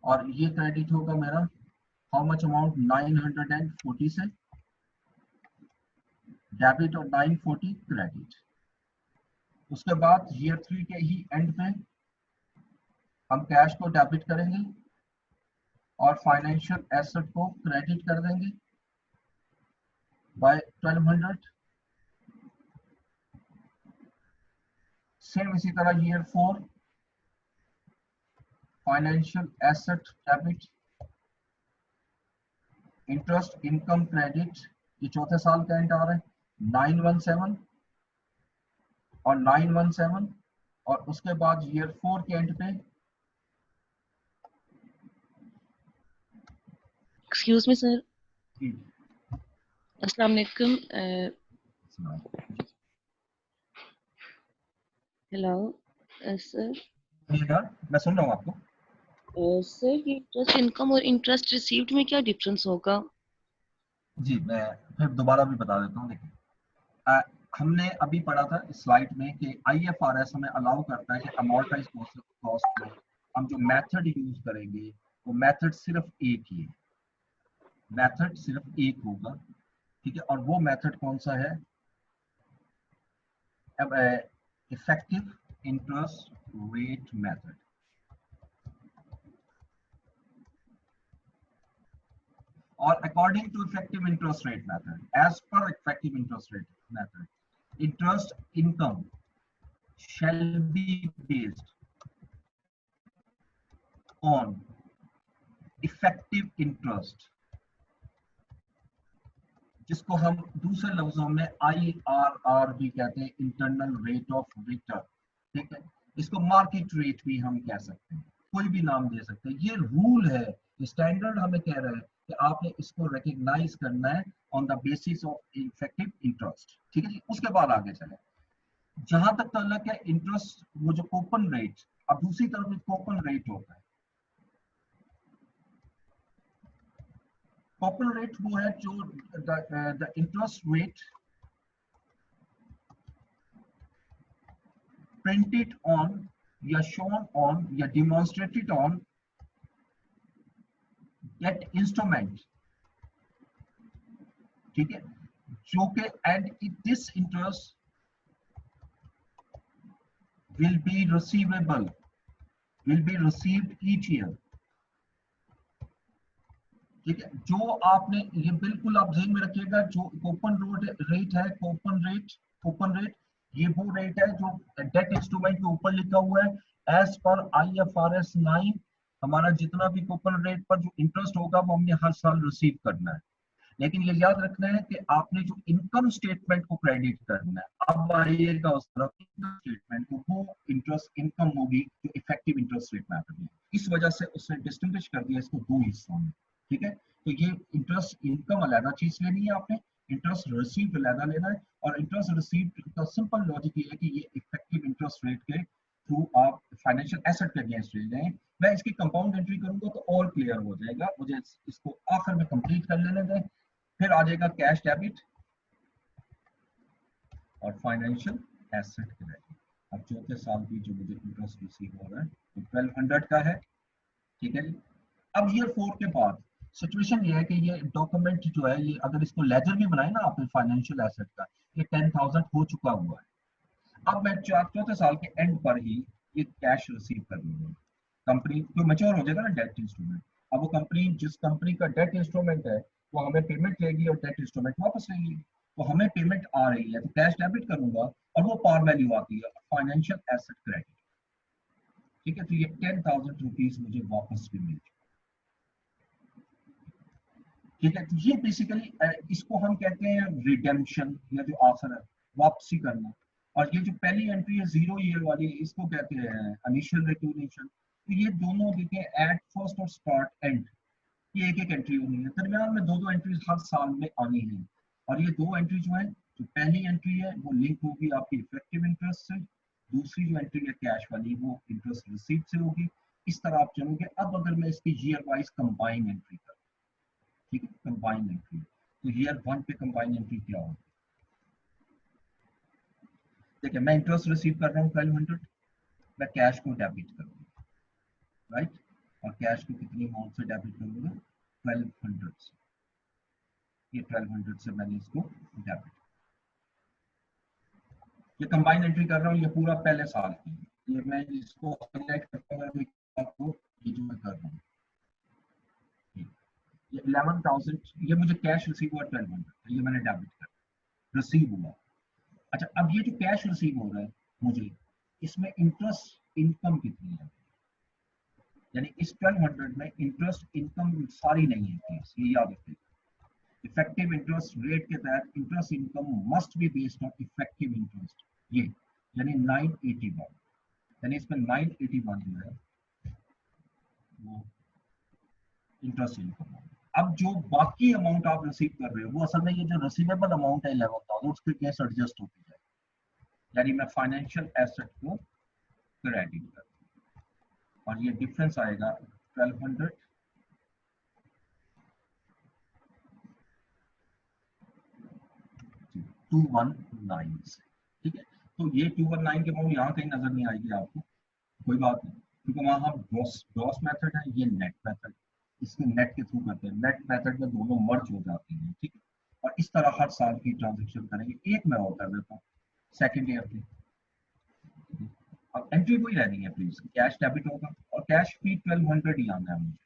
और ये क्रेडिट होगा मेरा हाउ मच अमाउंट, 940 से डेबिट और 940 क्रेडिट। उसके बाद ईयर थ्री के ही एंड पे हम कैश को डेबिट करेंगे और फाइनेंशियल एसेट को क्रेडिट कर देंगे बाय 1200। सेम इसी तरह year four financial asset debit, interest income credit, ये चौथे साल का एंड आ रहा है, 917 और 917। और उसके बाद ईयर फोर के एंड पे एक्सक्यूज मी सर, अस्सलाम वालेकुम। हेलो सर, मैं सुन रहा हूँ आपको। सर ये इंटरेस्ट इनकम और इंटरेस्ट रिसीव्ड में क्या डिफरेंस होगा? जी मैं फिर दोबारा भी बता देता हूँ। देखिए हमने अभी पढ़ा था इस स्लाइड में कि IFRS हमें अलाउ करता है कि अमोर्टाइज कॉस्ट में हम जो मेथड यूज करेंगे वो मेथड सिर्फ एक ही है, मेथड सिर्फ एक होगा, ठीक है। और वो मेथड कौन सा है? अब इफेक्टिव इंटरेस्ट रेट मेथड। और according to effective interest rate method, as per effective interest rate method, interest income shall be based on effective interest, जिसको हम दूसरे लफ्जों में IRR भी कहते हैं, इंटरनल रेट ऑफ रिटर्न, ठीक है। इसको मार्केट रेट भी हम कह सकते हैं, कोई भी नाम दे सकते हैं। ये रूल है, स्टैंडर्ड हमें कह रहा है कि आपने इसको रिकॉग्नाइज करना है on the basis of effective interest, ठीक है जी। उसके बाद आगे चले, जहां तक ताल्लुक है इंटरेस्ट, वो जो कूपन रेट, अब दूसरी तरफ एक कूपन रेट होता है। कूपन रेट वो है जो the interest rate printed on या शोन ऑन या डिमॉन्स्ट्रेटेड ऑन दैट इंस्ट्रूमेंट, ठीक है, जो कि and this interest will be receivable, will be received each year, ठीक है। जो आपने ये बिल्कुल आप ध्यान में रखिएगा, जो कूपन रेट है, कूपन रेट ये वो रेट है जो डेट इंस्ट्रूमेंट के ऊपर लिखा हुआ है एज पर IFRS 9। हमारा जितना भी कूपन रेट पर जो इंटरेस्ट होगा वो हमने हर साल रिसीव करना है। लेकिन ये याद रखना है कि आपने जो इनकम स्टेटमेंट को क्रेडिट करना है, अब आइएगा उस तरफ, इनकम स्टेटमेंट को वो इंटरेस्ट इनकम होगी जो इफेक्टिव इंटरेस्ट रेट मेथड है। इस वजह से उसने डिस्टिंग्विश कर दिया इसको दो हिस्सों में, ठीक है। तो ये इंटरेस्ट इनकम अलग चीज लेनी है आपने, इंटरेस्ट रिसीव्ड अलग लेना है। और इंटरेस्ट रिसीव्ड का सिंपल लॉजिक ये है कि ये इफेक्टिव इंटरेस्ट रेट के थ्रू आप फाइनेंशियल एसेट के अगेंस्ट ले लें। मैं इसकी कंपाउंड एंट्री करूंगा तो और क्लियर हो जाएगा, मुझे इसको आखिर में कंप्लीट कर लेने दें। फिर आ जाएगा कैश डेबिट और फाइनेंशियल एसेट क्रेडिट। अब चौथे साल की जो मुझे इंटरेस्ट रिसीव हो रहा है तो 1200 का है, ठीक है जी। अब ईयर 4 के बाद सिचुएशन ये है कि ये डॉक्यूमेंट जो है, ये अगर इसको लेजर भी बनाए ना आपने फाइनेंशियल एसेट का, ये 10,000 हो चुका हुआ है। अब मैं चौथे साल के एंड पर ही ये कैश रिसीव कर लूंगा। कंपनी जो मैच्योर हो जाएगा ना डेट इंस्ट्रूमेंट, अब वो कंपनी, जिस कंपनी का डेट इंस्ट्रूमेंट है वो हमें पेमेंट लेगी और डेट इंस्ट्रूमेंट वापस लेगी। तो हमें पेमेंट आ रही है तो कैश डेबिट करूंगा और वो पार वैल्यू आती है फाइनेंशियल एसेट क्रेडिट, ठीक है। तो ये 10,000 रुपीज मुझे वापस भी मिल, ठीक है। तो ये बेसिकली इसको हम कहते हैं रिडेम्पशन, या जो ऑफर है वापसी करना। और ये जो पहली एंट्री है 0 ईयर वाली, इसको कहते हैं इनिशियल रिकग्निशन। तो ये दोनों देखें, एट फर्स्ट और स्टार्ट एंड, ये एक एक एंट्री होनी है। दरमियान में दो दो एंट्रीज हर साल में आनी है। और ये दो एंट्री जो है, जो पहली एंट्री है वो लिंक होगी आपकी इफेक्टिव इंटरेस्ट से, दूसरी जो एंट्री है कैश वाली वो इंटरेस्ट रिसीव से होगी। इस तरह आप चलोगे। अब अगर मैं इसकी ईयर वाइज कंबाइन एंट्री करूँ, ठीक है, कंबाइन एंट्री, तो ईयर 1 पे कंबाइन एंट्री क्या होगी? देखिए मैं इंटरेस्ट रिसीव कर रहा हूँ 1200, मैं कैश को डेबिट करूंगा, राइट। और कैश को कितनी अमाउंट से डेबिट करूंगा? 1200 से। ये 1200 से मैंने इसको डेबिट, ये कंबाइन एंट्री कर रहा हूँ, ये पूरा पहले साल की। ये मैं इसको हाईलाइट करता हूँ आपको, ये जो मैं कर रहा हूँ, ये 11,000, ये मुझे कैश रिसीव हुआ 1200, ये मैंने डेबिट कर रिसीव हुआ। अच्छा, अब ये जो कैश रिसीव हो रहा है मुझे, इसमें इंटरेस्ट इनकम कितनी है? यानी इस 1200 में इंटरेस्ट इनकम सारी नहीं है, ये याद रखिएगा। इफेक्टिव इंटरेस्ट रेट के तहत interest income must be based on effective interest, ये यानी 981, यानी इसमें 981 जो है वो इंटरेस्ट इनकम। अब जो बाकी अमाउंट आप रिसीव कर रहे हो वो असल में ये जो रिसीवेबल अमाउंट है 11,000, उसके केस एडजस्ट होती है, यानी मैं फाइनेंशियल एसेट को क्रेडिट कर, और ये डिफरेंस आएगा 1200 219 से, ठीक है। तो ये 219 के अमाउंट यहाँ कहीं नजर नहीं आएगी आपको, कोई बात नहीं, क्योंकि वहाँ हम ग्रॉस मेथड है, ये नेट मेथड, इसके नेट के थ्रू करते हैं, नेट मेथड में दोनों मर्ज हो जाते हैं, ठीक है। और इस तरह हर साल की ट्रांजेक्शन करेंगे। एक मैं और कर देता हूँ सेकेंड ईयर की। अब एंट्री कोई रहनी है प्लीज, कैश डेबिट होगा और कैश फी 1200 ही आना है मुझे,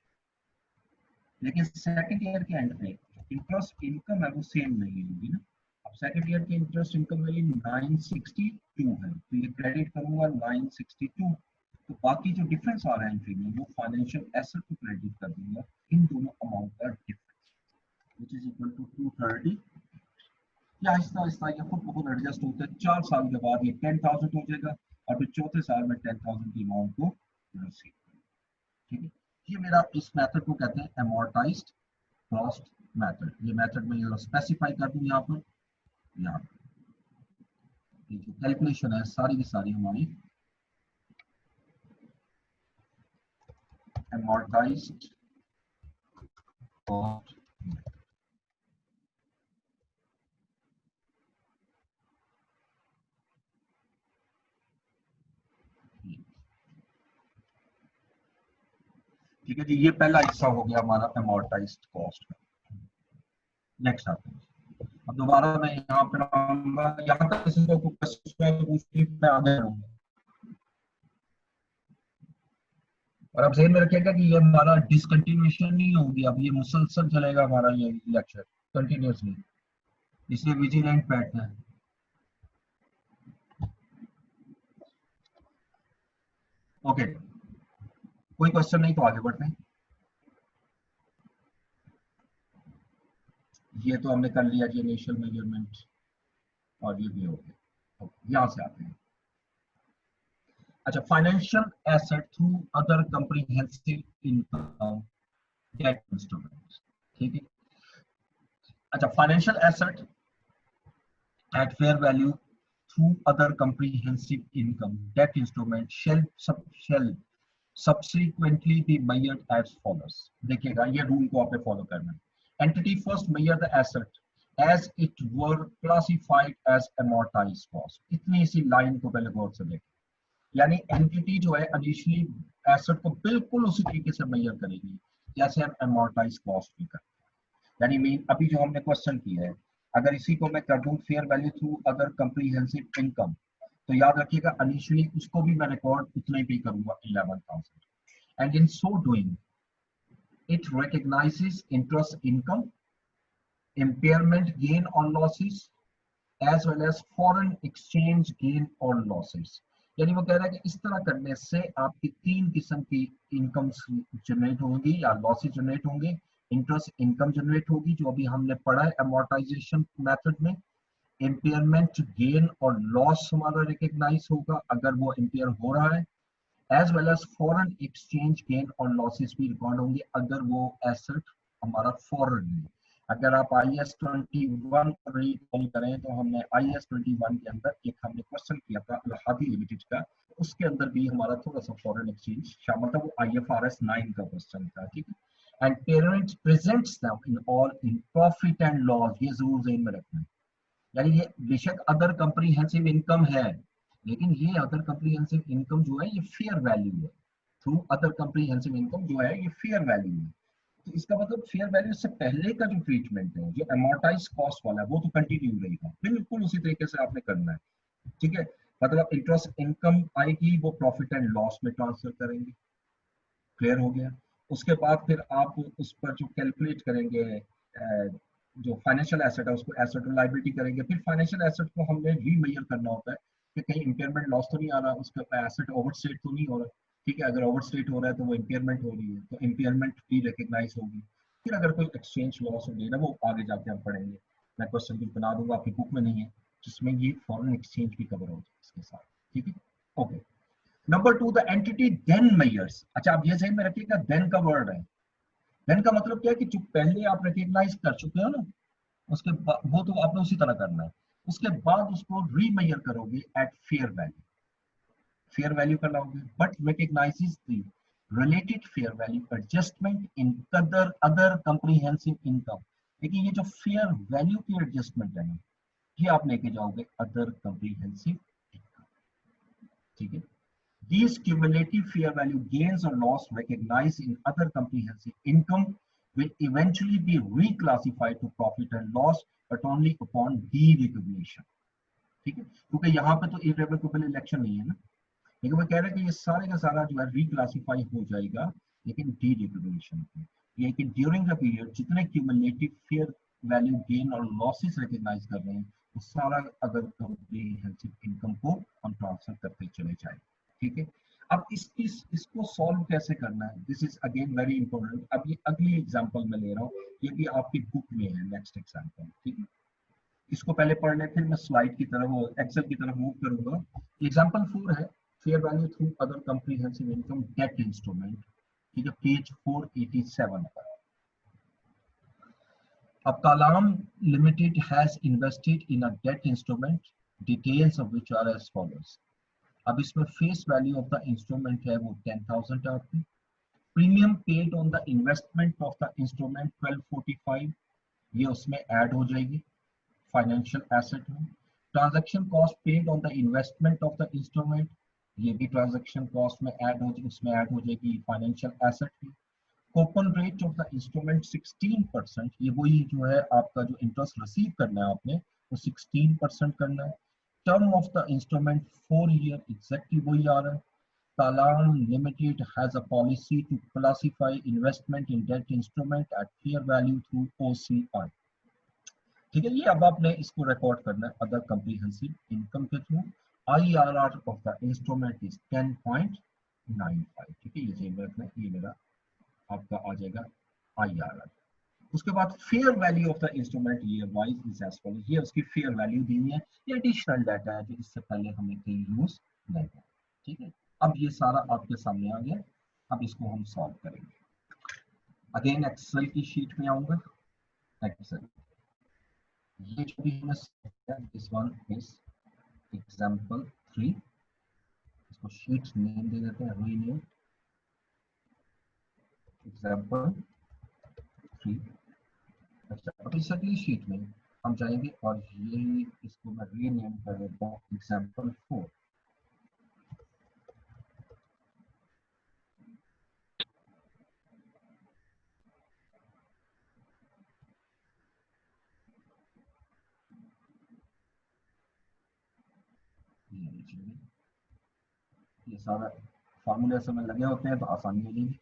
लेकिन सेकेंड ईयर के एंड पे इंटरेस्ट इनकम है वो सेम नहीं होगी ना। अब सेकेंड ईयर की इंटरेस्ट इनकम मेरी 962 है, तो ये क्रेडिट करूंगा 962, तो बाकी जो डिफरेंस आ रहा है एंट्री में वो फाइनेंशियल एसेट को क्रेडिट कर दूंगा, इन दोनों अमाउंट का difference which is equal to 230। या आहिस्ता आहिस्ता ये खुद बहुत एडजस्ट होता है, 4 साल के बाद ये 10,000 हो जाएगा और फिर चौथे साल में 10,000 की अमाउंट को रिसीव, ठीक है। ये मेरा इस मेथड को कहते हैं अमोर्टाइज्ड कॉस्ट मेथड। ये मेथड में ये स्पेसिफाई कर दूं यहाँ पर, यहाँ ये जो कैलकुलेशन है सारी की सारी हमारी amortized cost। ठीक है जी, ये पहला हिस्सा हो गया हमारा amortized cost का। नेक्स्ट आते हैं, अब दोबारा मैं यहाँ पे आऊंगा, यहाँ तक किसी को क्वेश्चन पूछनी मैं आगे रहूंगा। और अब ध्यान में रखिएगा कि ये हमारा डिसकंटिन्यूएशन नहीं होगी, अब ये मुसलसल चलेगा हमारा ये लेक्चर कंटिन्यूअसली, इसलिए विजिलेंट बैठना है। ओके, कोई क्वेश्चन नहीं तो आगे बढ़ते हैं। ये तो हमने कर लिया जी इनिशियल मेजरमेंट और ये भी हो गया। यहां से आते हैं, अच्छा, financial asset through other comprehensive income debt instrument, ठीक है। अच्छा, financial asset at fair value through other comprehensive income debt instrument shall subsequently be measured as follows। देखिएगा ये रूल को आपने फॉलो करना है। Entity first measure the asset as it were classified as amortized cost। इतनी सी line को पहले गौर से देखें, यानी एंटिटी जो है इनिशियली एसेट को बिल्कुल उसी तरीके से मेजर करेगी जैसे हम amortized कॉस्ट भी करते हैं। यानी मीन अभी जो हमने क्वेश्चन किया है, अगर इसी को मैं कर दूं fair value through other comprehensive income, तो याद रखिएगा इनिशियली उसको भी मैं रिकॉर्ड उतना ही पे करूंगा 11,000, and in so doing it recognises interest income, impairment gain और losses as well as foreign exchange gain और लॉसेस। यानी वो कह रहा है कि इस तरह करने से आपकी 3 किस्म की इनकम जनरेट होंगी या लॉसेस जनरेट होंगे। इंटरेस्ट इनकम जनरेट होगी जो अभी हमने पढ़ा है अमोर्टाइजेशन मेथड में, इम्पेयरमेंट गेन और लॉस हमारा रिकॉग्नाइज होगा अगर वो इम्पेयर हो रहा है, as well as foreign exchange gain और लॉसेस भी रिकॉर्ड होंगे अगर वो एसेट हमारा फॉरेन है। अगर आप IAS 21 रिकॉल करें तो हमने IAS 21 के अंदर एक हमने क्वेश्चन किया था अल-हादी लिमिटेड का, उसके अंदर भी हमारा थोड़ा सा फॉरेन एक्सचेंज शामिल था, वो IFRS 9 का क्वेश्चन था, ठीक है। And parent presents them in all in profit and loss, ये जरूर ध्यान में रखना है। यानी ये बेशक अदर कॉम्प्रिहेंसिव इनकम है, लेकिन ये अदर कॉम्प्रिहेंसिव इनकम जो है ये फेयर वैल्यू है। थ्रू अदर कॉम्प्रिहेंसिव इनकम जो है ये फेयर वैल्यू है, तो इसका मतलब फेयर वैल्यू से पहले का जो ट्रीटमेंट है जो अमोर्टाइज कॉस्ट वाला है वो तो कंटिन्यू रहेगा, बिल्कुल उसी तरीके से आपने करना है, ठीक है। मतलब इंटरेस्ट इनकम आएगी वो प्रॉफिट एंड लॉस में ट्रांसफर करेंगे, क्लियर हो गया। उसके बाद फिर आप उस पर जो कैलकुलेट करेंगे जो फाइनेंशियल एसेट है उसको एसेट और लायबिलिटी करेंगे, फिर फाइनेंशियल एसेट को हमने रीमेजर करना होता है कि कहीं इंपेयरमेंट लॉस तो नहीं आ रहा, उसका एसेट ओवरस्टेट तो नहीं हो रहा, ठीक है। अगर ओवरस्टेट हो रहा है तो वो इंपेयरमेंट हो रही है, तो इंपेयरमेंट भी रिकॉग्नाइज होगी। फिर अगर कोई एक्सचेंज लॉस हो गई ना, वो आगे जाके हम पढ़ेंगे, मैं क्वेश्चन भी बना दूंगा, आपकी बुक में नहीं है, जिसमें ये फॉरेन एक्सचेंज भी कवर होता है इसके साथ, ठीक है। Okay, number 2, the entity then measures. अच्छा, आप ये ध्यान में रखिएगा देन का वर्ड है, देन का मतलब क्या है कि जो पहले आप रिकॉग्नाइज कर चुके हो ना, उसके बाद वो तो आपने उसी तरह करना है, उसके बाद उसको रीमेजर करोगे eight fair value, fair value कर लाओगे, but recognises the related fair value adjustment in other comprehensive income। देखिए ये जो फेयर वैल्यू की एडजस्टमेंट है ना, ये आप लेके जाओगे अदर कम्प्रीहेंसिव इनकम, ठीक है। These cumulative fair value gains or loss recognized in other comprehensive income will eventually be reclassified to profit and loss, but only upon derecognition, ठीक है। क्योंकि यहाँ पे तो irrevocable election नहीं है ना, लेकिन वो कह रहे हैं कि ये सारे का सारा जो है रिक्लासीफाई हो जाएगा, लेकिन डीरिकग्निशन पे। ये कि ड्यूरिंग द पीरियड जितने क्यूमुलेटिव फेयर वैल्यू गेन और लॉसेस रिकॉग्नाइज कर रहे हैं, वो सारा अगर कॉम्प्रिहेंसिव इनकम को हम ट्रांसफर करते चले जाए, ठीक है। अब इसको सॉल्व कैसे करना है, this is again very important. अब ये अगली एग्जांपल मैं ले रहा हूँ, ये भी आपकी बुक में है, नेक्स्ट एग्जांपल, ठीक है। इसको पहले पढ़ ले, फिर मैं स्लाइड की तरफ एक्सेल की तरफ मूव करूंगा। एग्जांपल 4 है fair value through other comprehensive income debt instrument, ठीक है, पेज 487 पर। अब Kalam Limited has invested in a debt instrument, details of which are as follows। अब इसमें face value of the instrument है वो 10,000 है आपकी। Premium paid on the investment of the instrument 1245, ये उसमें ऐड हो जाएगी फाइनेंशियल एसेट में। Transaction cost paid on the investment of the instrument, ये भी ट्रांजैक्शन कॉस्ट में ऐड हो जाएगी फाइनेंशियल एसेट की। Coupon rate of the instrument 16%, ये वही जो है आपका जो इंटरेस्ट रिसीव करना है आपने वो 16% करना है। Term of the instrument 4 year, exactly वही आ रहा है। Kalam Limited has a policy to classify investment in debt instrument at fair value through OCI, ठीक है। ये अब आपने इसको रिकॉर्ड करना है अदर कम्प्रीहेंसिव इनकम के through. IRR of the instrument is 10.95, ठीक है। ये मेरा आपका आ जाएगा IRR। उसके बाद fair value of the instrument year wise is as follows, ये उसकी फेयर वैल्यू दी है, ये एडिशनल डाटा है जो इससे पहले हमने कहीं यूज नहीं किया, ठीक है। अब ये सारा आपके सामने आ गया, अब इसको हम सॉल्व करेंगे। अगेन एक्सेल की शीट में आऊंगा, एक्सेल ये जो भी हमने दिस वन इज एग्जांपल 3, इसको शीट नेम दे देते हैं, रीनेम एग्जांपल 3। अच्छा, अब इस अगली शीट में हम जाएंगे और ये इसको मैं रीनेम कर देता हूँ एग्जांपल 4। ये सारा फार्मूले से में लगे होते हैं तो आसानी हो जाएगी।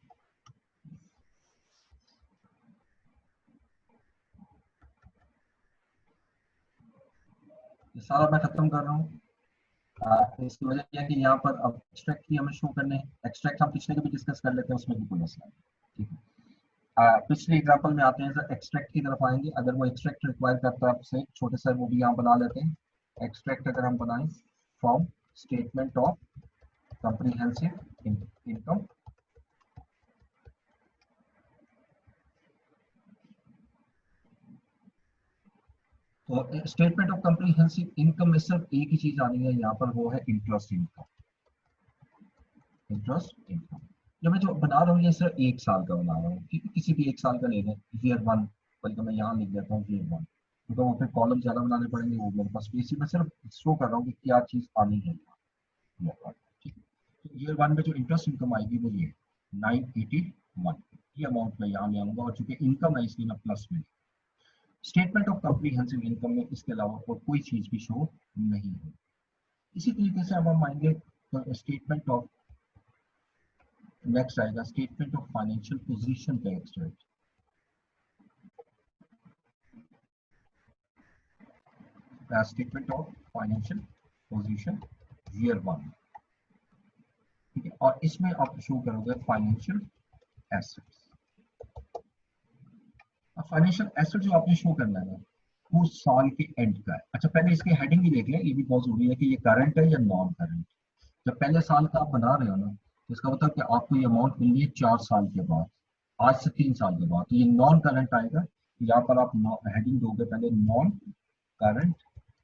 ये सारा मैं खत्म कर रहा हूँ। इसकी वजह यह है कि यहाँ पर अब एक्सट्रैक्ट भी हमें शो करने हैं। एक्सट्रैक्ट हम पिछले भी डिस्कस कर लेते हैं, उसमें भी कोई मसला नहीं, ठीक है। पिछले एग्जांपल में आते हैं सर, एक्सट्रैक्ट की तरफ आएंगे। अगर वो एक्सट्रैक्ट रिक्वायर करता है आपसे छोटे सर, वो भी यहाँ बना लेते हैं। एक्सट्रैक्ट अगर हम बनाएं from statement of comprehensive income, तो स्टेटमेंट ऑफ कम्प्रीहेंसिव इनकम में सिर्फ एक ही चीज आनी है यहाँ पर, वो है इंटरेस्ट इनकम। इंटरेस्ट इनकम जो मैं जो बना रहा हूँ ये सर 1 साल का बना रहा हूँ, ठीक है। किसी भी 1 साल का ले लें, ईयर 1, बल्कि मैं यहाँ लिख देता हूँ ईयर 1, क्योंकि वो फिर कॉलम ज्यादा बनाने पड़ेंगे, वो मेरे पास इसी में सिर्फ शो कर रहा हूँ कि क्या चीज आनी है यहाँ, ठीक है। तो ईयर 1 में जो इंटरेस्ट इनकम आएगी वो ये 981, ये अमाउंट मैं यहाँ ले आऊंगा, और चूंकि इनकम है इसलिए मैं प्लस में। स्टेटमेंट ऑफ कम्प्रीहेंसिव इनकम में इसके अलावा और कोई चीज भी शो नहीं है। इसी तरीके से अब हम आएंगे तो स्टेटमेंट ऑफ, नेक्स्ट आएगा स्टेटमेंट ऑफ फाइनेंशियल पोजीशन का extract. Statement of financial position year 1, ठीक है। और इसमें आप शो करोगे फाइनेंशियल एसेट्स। फाइनेंशियल एसेट जो आपने शो करना है वो साल के एंड का है। अच्छा, पहले इसकी हेडिंग ही देख लें, ये भी बहुत जरूरी है कि ये करंट है या नॉन करंट। जब पहले साल का आप बना रहे हो ना, तो इसका मतलब कि आपको ये अमाउंट मिलनी है 4 साल के बाद, आज से 3 साल के बाद, तो ये नॉन करंट आएगा। यहाँ पर आप हेडिंग दोगे पहले नॉन करंट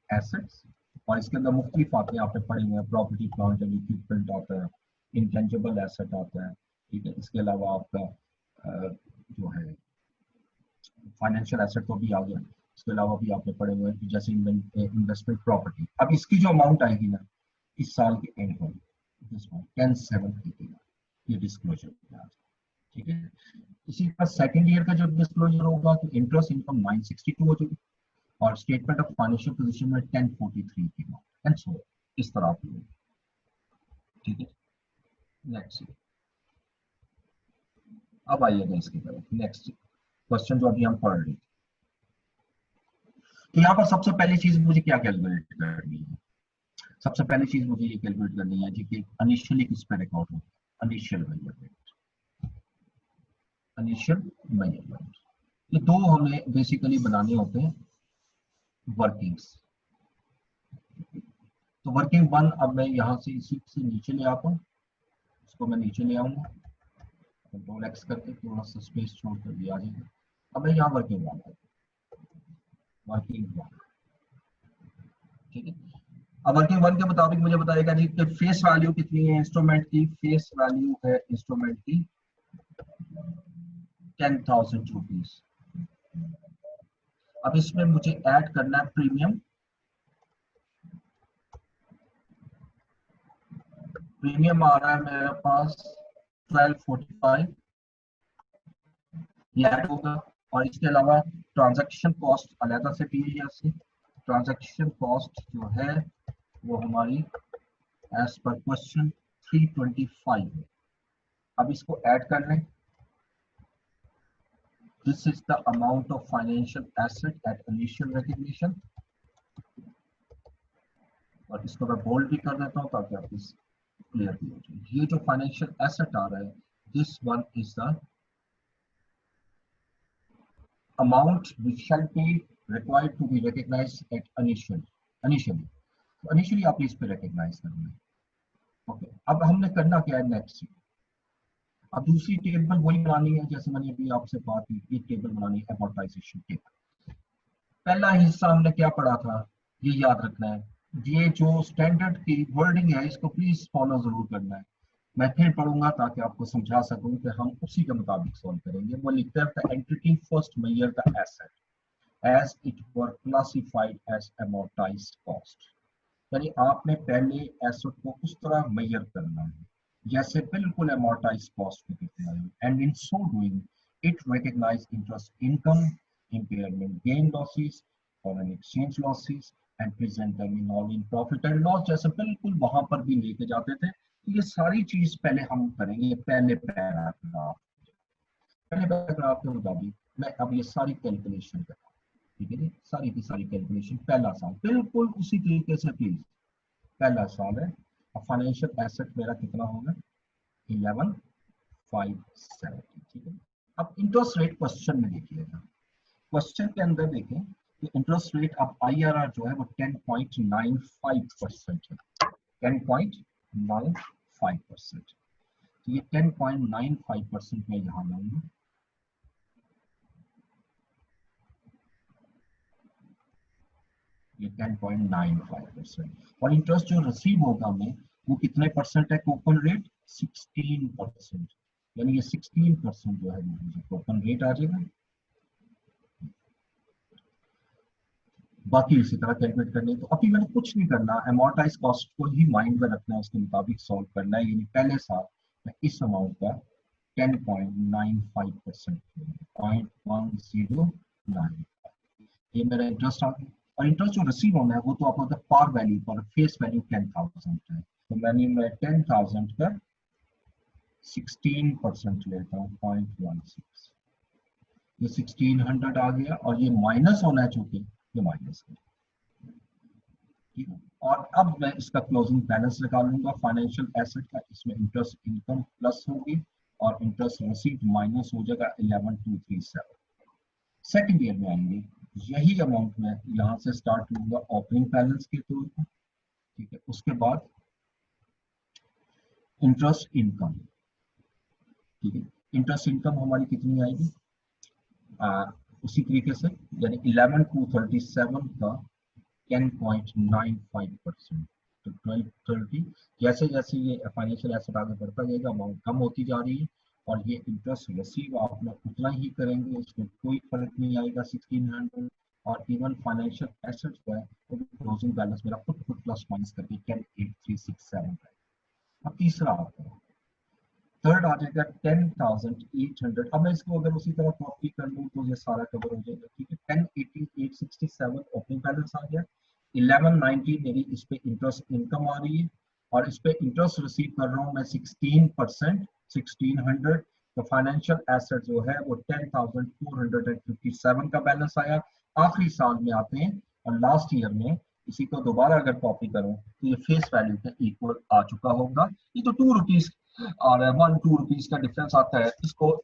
एसेट्स, और इसके अंदर मुख्तलिफ आते हैं, आपने पढ़े हुए हैं, प्रॉपर्टी प्लांट एंड इक्विपमेंट आता है, इंटेंजिबल एसेट आता है, ठीक है। इसके अलावा आपका जो है फाइनेंशियल एसेट तो भी आ गया। इसके अलावा भी आपने पढ़े हुए हैं जैसे इन्वेस्टमेंट प्रॉपर्टी। अब इसकी जो अमाउंट आएगी ना इस साल के एंड में 10/7 ये डिस्क्लोजर, ठीक है। इसी का सेकंड ईयर का जो डिस्क्लोजर होगा तो इंटरेस्ट इनकम 962 हो जाएगी और स्टेटमेंट ऑफ फाइनेंशियल पोजीशन में 1043 की एंड सो इस तरह की होगी, ठीक है। नेक्स्ट अब आइएगा इसकी तरफ, नेक्स्ट क्वेश्चन जो अभी हम पढ़ रहे थे। तो यहाँ पर सबसे पहली चीज मुझे क्या कैलकुलेट करनी है? सबसे पहली चीज मुझे ये कैलकुलेट करनी है कि इनिशियली किस पे रिकॉर्ड हो, इनिशियल मेजरमेंट, इनिशियल मेजरमेंट। ये दो हमें बेसिकली बनाने होते हैं वर्किंग्स। तो वर्किंग 1 अब मैं यहाँ से इसी से नीचे ले आता हूँ, इसको मैं नीचे ले आऊंगा, कंट्रोल एक्स करके थोड़ा सा स्पेस छोड़कर भी आ जाएगा। अब मैं यहाँ वर्किंग 1 वर्किंग 1, ठीक है। अब वर्किंग 1 के मुताबिक मुझे बताएगा जी कि फेस वैल्यू कितनी है इंस्ट्रूमेंट की। फेस वैल्यू है इंस्ट्रूमेंट की 10,000 रुपीज। अब इसमें मुझे ऐड करना है प्रीमियम। प्रीमियम आ रहा है मेरे पास 1245, ये ऐड होगा। और इसके अलावा ट्रांजैक्शन कॉस्ट अलग से दी है। जैसे ट्रांजैक्शन कॉस्ट जो है वो हमारी एज पर क्वेश्चन 325 है। अब इसको ऐड कर लें। This is the amount of financial asset at initial recognition, और इसको मैं बोल्ड भी कर देता हूं ताकि आप इस क्लियर भी हो जाए। ये जो फाइनेंशियल एसेट आ रहा है this one is the amount which shall be required to be recognized at initially आप इस पे रिकॉग्नाइज करना है। ओके, अब हमने करना क्या है नेक्स्ट। अब दूसरी टेबल वही बनानी है जैसे मैंने अभी आपसे बात की, ये टेबल बनानी है अमोर्टाइजेशन टेबल। पहला हिस्सा हमने क्या पढ़ा था ये याद रखना है। ये जो स्टैंडर्ड की वर्डिंग है इसको प्लीज फॉलो जरूर करना है। मैं फिर पढ़ूंगा ताकि आपको समझा सकूं कि हम उसी के मुताबिक सॉल्व करेंगे। वो लिखते हैं the entity first measure the asset as it were classified as amortized cost, यानी आपने पहले एसेट को उस तरह मेजर करना है जैसे बिल्कुल amortized cost को कितना है, and in so doing it recognize interest income, impairment gain losses, foreign exchange losses and present them in all in profit and loss, जैसे बिल्कुल वहां पर भी लेके जाते थे। ये सारी चीज पहले हम करेंगे पहले पैराग्राफ के मुताबिक। मैं अब ये सारी कैलकुलेशन कर, ठीक है जी, सारी की सारी कैलकुलेशन पहला साल बिल्कुल उसी तरीके से प्लीज। पहला साल है। अब फाइनेंशियल एसेट मेरा कितना होगा 11,570, ठीक है। अब इंटरेस्ट रेट क्वेश्चन में देखिएगा, क्वेश्चन के अंदर देखें कि इंटरेस्ट रेट अब IRR जो है वो 10.95% है, 10.95%। तो ये 10.95% में यहाँ लाऊंगा, ये 10.95%। और इंटरेस्ट जो रिसीव होगा हमें वो कितने परसेंट है कूपन रेट 16%, यानी ये 16% जो है मुझे कूपन रेट आ जाएगा। बाकी इसी तरह कैलकुलेट करनी है। तो अभी मैंने कुछ नहीं करना, अमोर्टाइज कॉस्ट को ही माइंड में रखना है, उसके मुताबिक सॉल्व करना है। यानी पहले साल मैं इस अमाउंट का 10.95% 0.109 ये मेरा इंटरेस्ट आ गया। और इंटरेस्ट जो रिसीव होना है वो तो आपको पार वैल्यू पर फेस वैल्यू 10,000 है, तो मैं 10,000 का 16% लेता हूँ 0.16, ये 1600 आ गया। और ये माइनस होना है चूंकि ये माइनस है, ठीक है। और अब मैं इसका क्लोजिंग बैलेंस निकालूंगा फाइनेंशियल एसेट का। इसमें इंटरेस्ट इनकम प्लस होगी और इंटरेस्ट रिसीव माइनस हो जाएगा 11,237। सेकेंड ईयर में आएंगे, यही अमाउंट में यहाँ से स्टार्ट लूंगा ओपनिंग बैलेंस के तौर पर, ठीक है। उसके बाद इंटरेस्ट इनकम, ठीक है। इंटरेस्ट इनकम हमारी कितनी आएगी उसी तरीके से, यानी 11,237 का 10.95%, तो 1230। जैसे जैसे ये फाइनेंशियल एसेट आगे बढ़ता जाएगा अमाउंट कम होती जा रही है और ये इंटरेस्ट रिसीव आप लोग उतना ही करेंगे, इसमें कोई फर्क नहीं आएगा 1600। और इवन फाइनेंशियल एसेट्स जो है वो भी क्लोजिंग बैलेंस मेरा खुद प्लस माइनस करके 108367 है। अब तीसरा आता है, थर्ड आ जाएगा 10,800। अब मैं इसको अगर उसी तरह कॉपी कर लूँ तो ये सारा कवर हो जाएगा, ठीक है। 10,867 ओपनिंग बैलेंस आ गया। 1190 मेरी इस पे इंटरेस्ट इनकम आ रही है और इस पे इंटरेस्ट रिसीव कर रहा हूँ मैं 16%, 1600। तो फाइनेंशियल एसेट जो है वो 10,457 का बैलेंस आया। आखिरी साल में आते हैं और लास्ट ईयर में इसी को दोबारा अगर कॉपी करूं तो ये फेस वैल्यू के इक्वल आ चुका होगा। ये तो 2 रुपीज और 1-2 रुपीज का डिफरेंस आता है, इसको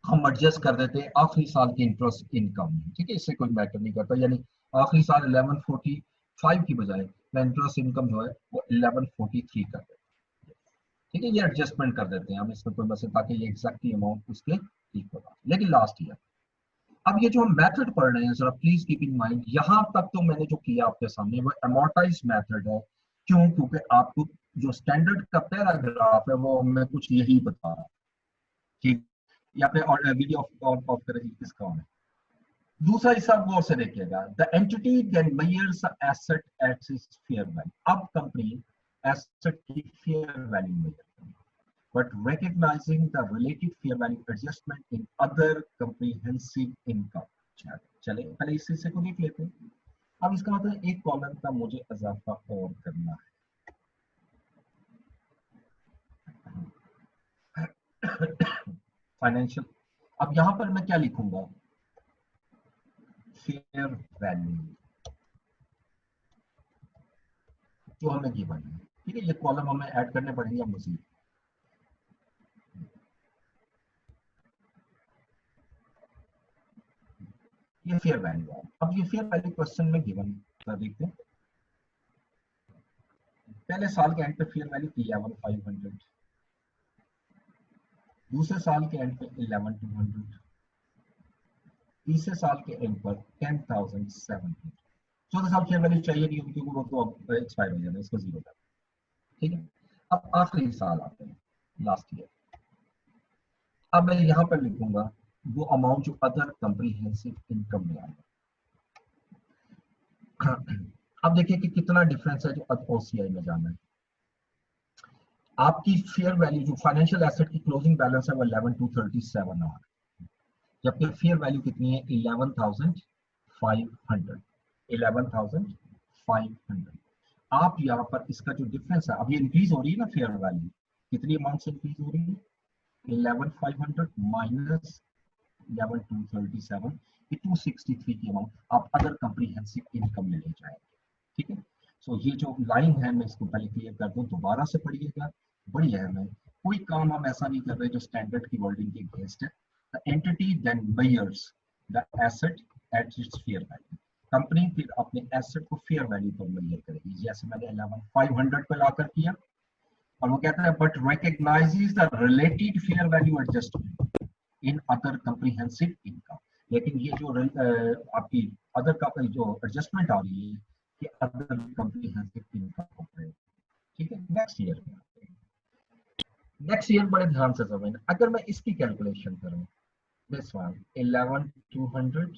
हम एडजस्ट कर देते हैं आखिरी साल की इंटरेस्ट इनकम में, ठीक है। इससे कोई मैटर नहीं करता, यानी आखिरी साल 1145 की बजाय मैं इंटरेस्ट इनकम जो है वो 1143 कर देते हैं, ठीक है। ये एडजस्टमेंट कर देते हैं हम इसमें कोई मसला, ताकि ये एग्जैक्टली अमाउंट उसके इक्वल आ। लेकिन लास्ट ईयर, अब ये जो हम मेथड पढ़ रहे हैं जरा प्लीज कीप इन माइंड, यहां तक तो मैंने जो किया आपके सामने वो अमोर्टाइज मेथड है। क्यों? क्योंकि आपको जो स्टैंडर्ड का पैराग्राफ है वो मैं कुछ यही बता रहा हूँ, ठीक। या पे और वीडियो ऑफ करेंगे किसका ऑन है। दूसरा हिस्सा गौर से देखिएगा, the entity then measures asset at its fair value. अब कंपनी एसेट की फेयर वैल्यू मेजर करेगी, but recognizing the related fair value adjustment in other comprehensive income। चले पहले इस हिस्से को देख लेते हैं। अब इसका मतलब एक कॉलम का मुझे इजाफा और करना है, फाइनेंशियल। अब यहां पर मैं क्या लिखूंगा, फेयर वैल्यू जो हमें गिवन है, ठीक है। ये कॉलम हमें ऐड करने पड़ेंगे मजीद। ये फेयर वैल्यू है। अब ये फेयर वैल्यू क्वेश्चन में गिवन देखते हैं। पहले साल के एंड पे फेयर वैल्यू 11,500, दूसरे साल के एंड पे 11,200, तीसरे साल के एंड पर 10,700। चौथे साल फेयर वैल्यू चाहिए नहीं क्योंकि वो तो अब एक्सपायर हो जाएगा, इसको जीरो कर, ठीक है। अब आखिरी साल आते हैं, लास्ट ईयर। अब मैं यहाँ पर लिखूंगा वो अमाउंट जो अदर कॉम्प्रिहेंसिव इनकम में आएगा। अब देखिए कि कितना डिफरेंस है जो ओसीआई में जाना है। आपकी फेयर वैल्यू जो फाइनेंशियल एसेट की क्लोजिंग बैलेंस है वो 11,237 आ रहा है, जबकि फेयर वैल्यू कितनी है 11,500, 11,500। आप यहाँ पर इसका जो डिफरेंस है, अब ये इंक्रीज हो रही है ना फेयर वैल्यू, कितनी अमाउंट से इंक्रीज हो रही है 11,500 माइनस 11,237, 263 की अमाउंट आप अदर कॉम्प्रिहेंसिव इनकम में ले जाएंगे, ठीक है। सो ये जो लाइन है मैं इसको पहले क्लियर कर दूं, दोबारा से पढ़िएगा, बड़ी अहम है। कोई काम हम ऐसा नहीं कर रहे जो स्टैंडर्ड की वर्डिंग के अगेंस्ट है। The entity then measures the asset at its fair value. Company फिर अपने एसेट को फेयर वैल्यू पर मेजर करेगी, जैसे मैंने 11,500 पे लाकर किया, और वो कहता है but recognises the related fair value adjustment in other comprehensive income. लेकिन ये जो आपकी अदर का जो एडजस्टमेंट आ रही है ये अदर कॉम्प्रिहेंसिव इनकम हो रही है, ठीक है। नेक्स्ट ईयर में नेक्स्ट ईयर बड़े ध्यान से समझना, अगर मैं इसकी कैलकुलेशन करूं, दिस वन 11,200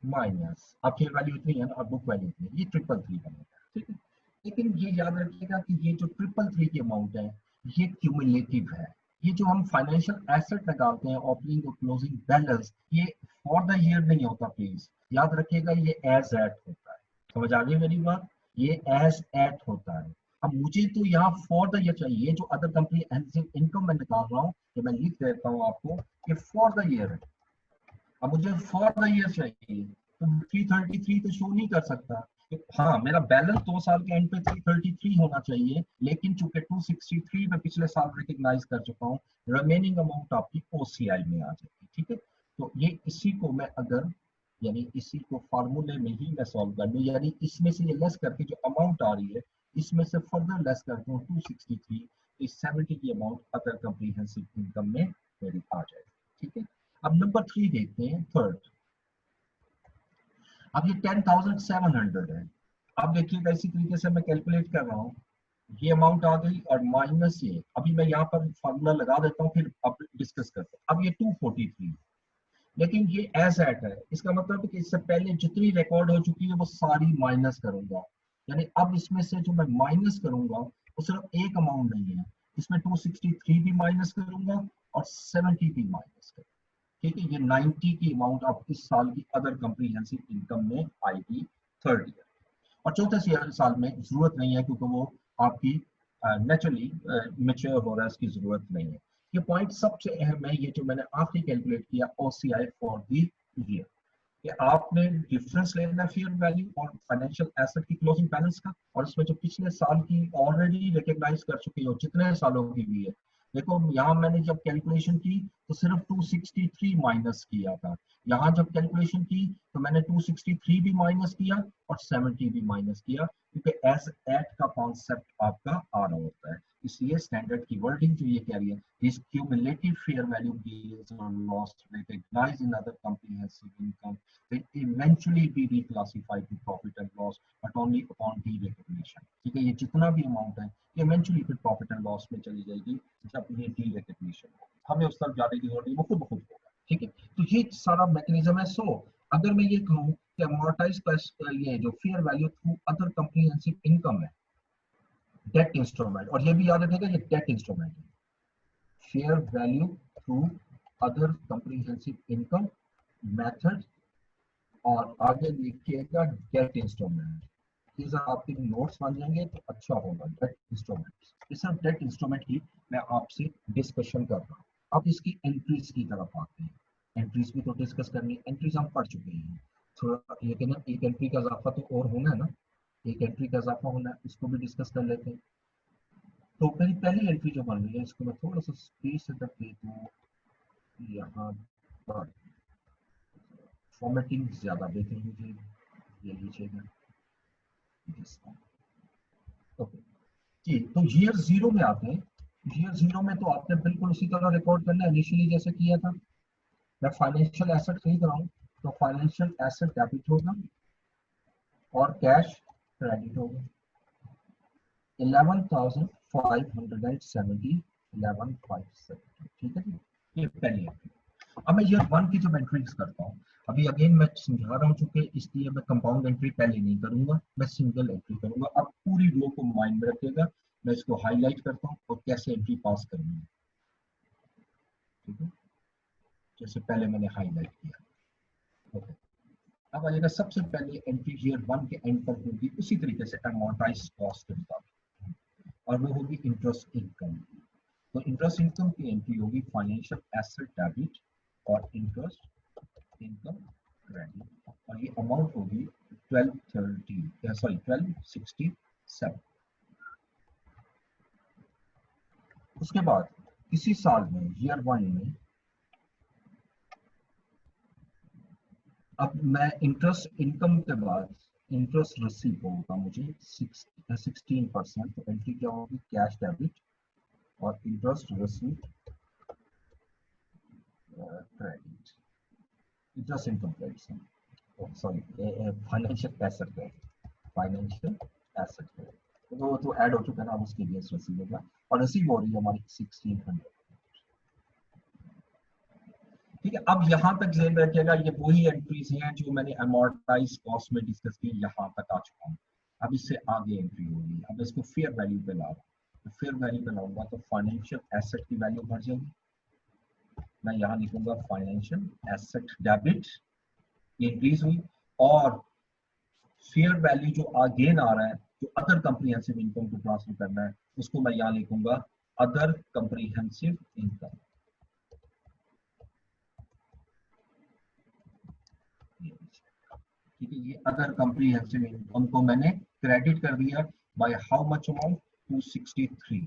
माइनस, अब फेयर वैल्यू इतनी है ना और बुक वैल्यू इतनी है, ये 333 बनेगा, ठीक है। लेकिन ये याद रखिएगा कि ये जो 333 की अमाउंट है ये क्यूमुलेटिव है। ये जो हम फाइनेंशियल एसेट निकालते हैं ओपनिंग और क्लोजिंग बैलेंस, ये फॉर द ईयर नहीं होता, प्लीज याद रखिएगा, ये एज एट होता है। समझ आ गई मेरी बात, ये एज एट होता है। अब मुझे तो यहाँ फॉर द ईयर चाहिए, जो अदर कॉम्प्रिहेंसिव इनकम मैं निकाल रहा हूँ, ये मैं लिख देता हूँ आपको, ये फॉर द ईयर है। अब मुझे फॉर द ईयर चाहिए तो 333 तो शो नहीं कर सकता। हाँ, मेरा बैलेंस 2 साल के एंड पे 333 होना चाहिए, लेकिन चूंकि 263 में पिछले साल रिकॉग्नाइज कर चुका हूँ, रिमेनिंग अमाउंट आपकी ओसीआई में आ जाएगी, ठीक है। तो ये इसी को मैं अगर यानी इसी को फार्मूले में ही मैं सॉल्व कर लूँ, यानी इसमें से ये लेस करके जो अमाउंट आ रही है इसमें से फर्दर लेस करता हूँ 263, इस 70 की अमाउंट अदर कॉम्प्रिहेंसिव इनकम में मेरी आ जाएगी, ठीक है। अब नंबर 3 देखते हैं, थर्ड। अब ये 10,700 है। अब देखिएगा इसी तरीके से मैं कैलकुलेट कर रहा हूँ, ये अमाउंट आ गई और माइनस ये, अभी मैं यहाँ पर फार्मूला लगा देता हूँ फिर अब डिस्कस करते हैं। अब ये 243, लेकिन ये एज एट है, इसका मतलब है कि इससे पहले जितनी रिकॉर्ड हो चुकी है वो सारी माइनस करूंगा। यानी अब इसमें से जो मैं माइनस करूंगा वो सिर्फ एक अमाउंट नहीं है, इसमें 263 भी माइनस करूंगा और 70 भी माइनस करूंगा। ठीक है, ये 90 की अमाउंट अब इस साल की अदर कम्प्रीहेंसिव इनकम में आएगी थर्ड ईयर। और चौथे साल में जरूरत नहीं है क्योंकि वो आपकी नेचुरली मेच्योर हो रहा है, इसकी जरूरत नहीं है। ये पॉइंट सबसे अहम है, ये जो मैंने आखिरी कैलकुलेट किया OCI फॉर द ईयर, कि आपने डिफरेंस लेना है फेयर वैल्यू और फाइनेंशियल एसेट की क्लोजिंग बैलेंस का, और इसमें जो पिछले साल की ऑलरेडी रिकॉग्नाइज कर चुके हो जितने सालों की भी है। देखो यहाँ मैंने जब कैलकुलेशन की तो सिर्फ 263 माइनस किया था, यहाँ जब कैलकुलेशन की तो मैंने 263 भी माइनस किया और 70 भी माइनस किया, क्योंकि एज एट का कॉन्सेप्ट आपका आ रहा होता है। इसलिए स्टैंडर्ड की वर्डिंग जो ये कह रही है, this cumulative fair value gains और loss recognised in other comprehensive income will eventually be reclassified to profit and loss but only upon de-recognition। ठीक है, ये जितना भी अमाउंट है ये इवेंचुअली फिर प्रॉफिट एंड लॉस में चली जाएगी जब ये डी-रिकॉग्निशन होगी, हमें उस तरफ जाने की जरूरत नहीं, वो खुद ब खुद होगा। ठीक है, तो ये सारा मैकेनिज्म है। सो अगर मैं ये कहूँ कि अमॉर्टाइज ये जो fair value through other comprehensive income है डेट इंस्ट्रूमेंट, और ये भी याद रखिएगा ये डेट इंस्ट्रूमेंट है, fair value through other comprehensive income method, और आगे लिखिएगा डेट इंस्ट्रूमेंट। ये सब आपके नोट्स बन जाएंगे तो अच्छा होगा। डेट इंस्ट्रूमेंट, इस डेट इंस्ट्रूमेंट की मैं आपसे डिस्कशन कर रहा हूँ। अब इसकी एंट्रीज की तरफ आते हैं, एंट्रीज भी तो डिस्कस करनी है, एंट्रीज हम पढ़ चुके हैं थोड़ा, लेकिन एक एंट्री का इजाफा तो और होना है ना, एक एंट्री का इजाफा होना है, इसको भी डिस्कस कर लेते हैं। तो मेरी पहली एंट्री जो बन रही है इसको मैं थोड़ा सा स्पेस सेटअप दे दूँ यहाँ पर, फॉर्मेटिंग ज्यादा बेहतर मुझे ये लीजिएगा। ओके जी, तो ईयर जीरो में आते हैं। ईयर जीरो में तो आपने बिल्कुल उसी तरह रिकॉर्ड करना है इनिशियली जैसे किया था। मैं फाइनेंशियल एसेट खरीद रहा हूँ तो फाइनेंशियल एसेट डेबिट होगा और कैश क्रेडिट होगा। 11,570 11,570, ठीक है जी, ये पहली एंट्री। अब मैं ईयर वन की जब एंट्रीज करता हूँ, अभी अगेन मैं समझा रहा हूँ चूंकि, इसलिए मैं कंपाउंड एंट्री पहले नहीं करूंगा, मैं सिंगल एंट्री करूंगा। अब पूरी रो को माइंड में रखिएगा, मैं इसको हाईलाइट करता हूँ और कैसे एंट्री पास करनी है। ठीक है, जैसे पहले मैंने हाईलाइट किया। ओके, अब आइएगा सबसे पहले एंट्री ईयर वन के एंड पर होगी उसी तरीके से अमॉर्टाइज्ड कॉस्ट के मुताबिक, और वो होगी इंटरेस्ट इनकम। तो इंटरेस्ट इनकम की एंट्री होगी फाइनेंशियल एसेट डेबिट और इंटरेस्ट इनकम क्रेडिट, और ये अमाउंट होगी 1267। उसके बाद इसी साल में ईयर वन में अब मैं इंटरेस्ट इनकम के बाद इंटरेस्ट रिसीव होगा मुझे 16%, तो एंट्री क्या होगी कैश डेबिट और interest receive credit, interest income credit, sorry financial asset credit, financial asset credit वो तो ऐड हो चुका है ना, उसके लिए रिसीव होगा, और रिसीव हो रही है हमारी 1600। ठीक है, अब यहाँ तक ध्यान रखिएगा ये वही एंट्रीज हैं जो मैंने अमॉर्टाइज कॉस्ट में डिस्कस की, यहाँ तक आ चुका हूँ। अब इससे आगे एंट्री होगी, अब इसको फेयर वैल्यू पे ला रहा हूँ, तो फेयर वैल्यू पे लाऊंगा तो फाइनेंशियल एसेट की वैल्यू बढ़ जाएगी। मैं यहाँ लिखूंगा फाइनेंशियल एसेट डेबिट, ये इंक्रीज हुई, और फेयर वैल्यू जो अगेन आ रहा है जो अदर कम्प्रीहेंसिव इनकम को ट्रांसफर करना है, उसको मैं यहाँ लिखूंगा अदर कम्प्रीहेंसिव इनकम। ठीक है, ये अदर कम्प्रीहेंसिव इनकम को मैंने क्रेडिट कर दिया बाय हाउ मच अमाउंट 263।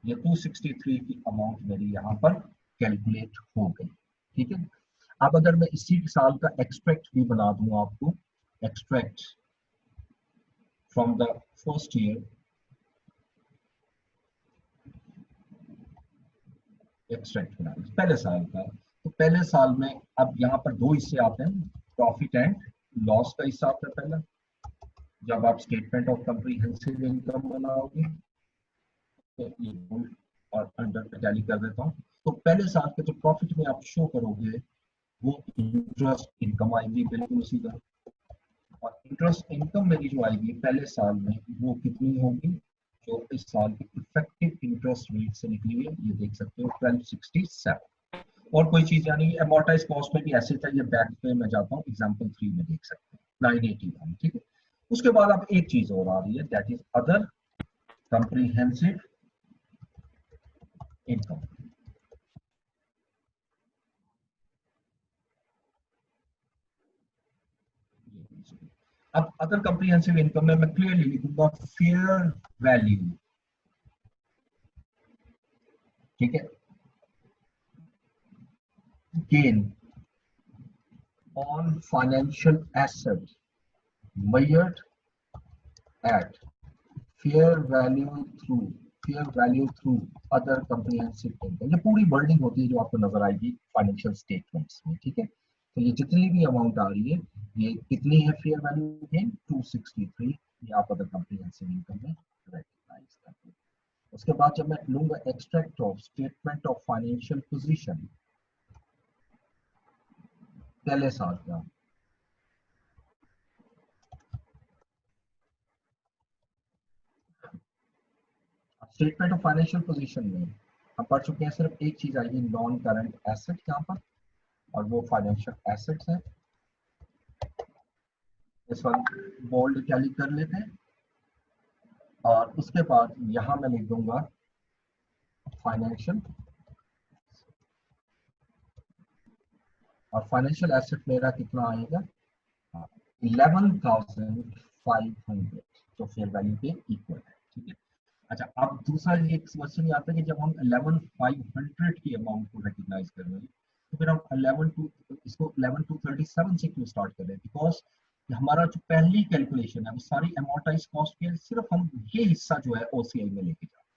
ये 263 की अमाउंट मेरी यहाँ पर कैलकुलेट हो गई। ठीक है, अब अगर मैं इसी साल का एक्सट्रैक्ट भी बना दूं आपको, extract from the first year, extract बना पहले साल का, तो पहले साल में अब यहाँ पर दो हिस्से आते हैं, प्रॉफिट एंड लॉस का हिस्सा आता है पहला, जब आप स्टेटमेंट ऑफ कॉम्प्रिहेंसिव इनकम बनाओगे तो ये और अंडर पे टैली कर देता हूँ, तो पहले साल के जो प्रॉफिट में आप शो करोगे वो इंटरेस्ट इनकम आएगी बिल्कुल उसी तरह, और इंटरेस्ट इनकम मेरी जो आएगी पहले साल में वो कितनी होगी, जो इस साल की इफेक्टिव इंटरेस्ट रेट से निकली है, ये देख सकते हो 1267। और कोई चीज यानी अमोर्टाइज कॉस्ट में भी ऐसे था, ये बैक पे मैं जाता हूँ एग्जांपल 3 में देख सकते हैं 981, ठीक है। उसके बाद अब एक चीज और आ रही है, that is other comprehensive income. अब अदर कॉम्प्रिहेंसिव इनकम में मैं क्लियरली लिखूंगा फेयर वैल्यू, ठीक है, gain on financial asset measured at fair value through other comprehensive income। ये पूरी वर्डिंग होती है जो आपको नजर आएगी फाइनेंशियल स्टेटमेंट्स में, ठीक है। तो ये जितनी भी अमाउंट आ रही है ये कितनी है फेयर वैल्यू गेन 263, ये आप अदर कॉम्प्रिहेंसिव इनकम में रिकॉग्नाइज करते हैं। उसके बाद जब मैं लूंगा extract of statement of financial position पहले साल का, स्टेटमेंट ऑफ फाइनेंशियल पोजीशन में हम पढ़ चुके हैं सिर्फ एक चीज आएगी नॉन करंट एसेट यहाँ पर, और वो फाइनेंशियल एसेट्स है। इस वक्त बोल्ड टैली कर लेते हैं, और उसके बाद यहां मैं लिख दूंगा फाइनेंशियल, और फाइनेंशियल एसेट मेरा कितना आएगा 11,500, जो फेयर वैल्यू के इक्वल है, ठीक है। अच्छा, अब दूसरा ये क्वेश्चन आता है कि जब हम 11,500 की अमाउंट को रिकॉग्नाइज कर रहे हैं तो फिर हम 11,237 से क्यों स्टार्ट कर रहे हैं, बिकॉज हमारा जो पहली कैलकुलेशन है वो सारी अमोर्टाइज कॉस्ट के सिर्फ हम ये हिस्सा जो है ओसीआई में लेके जा रहे हैं,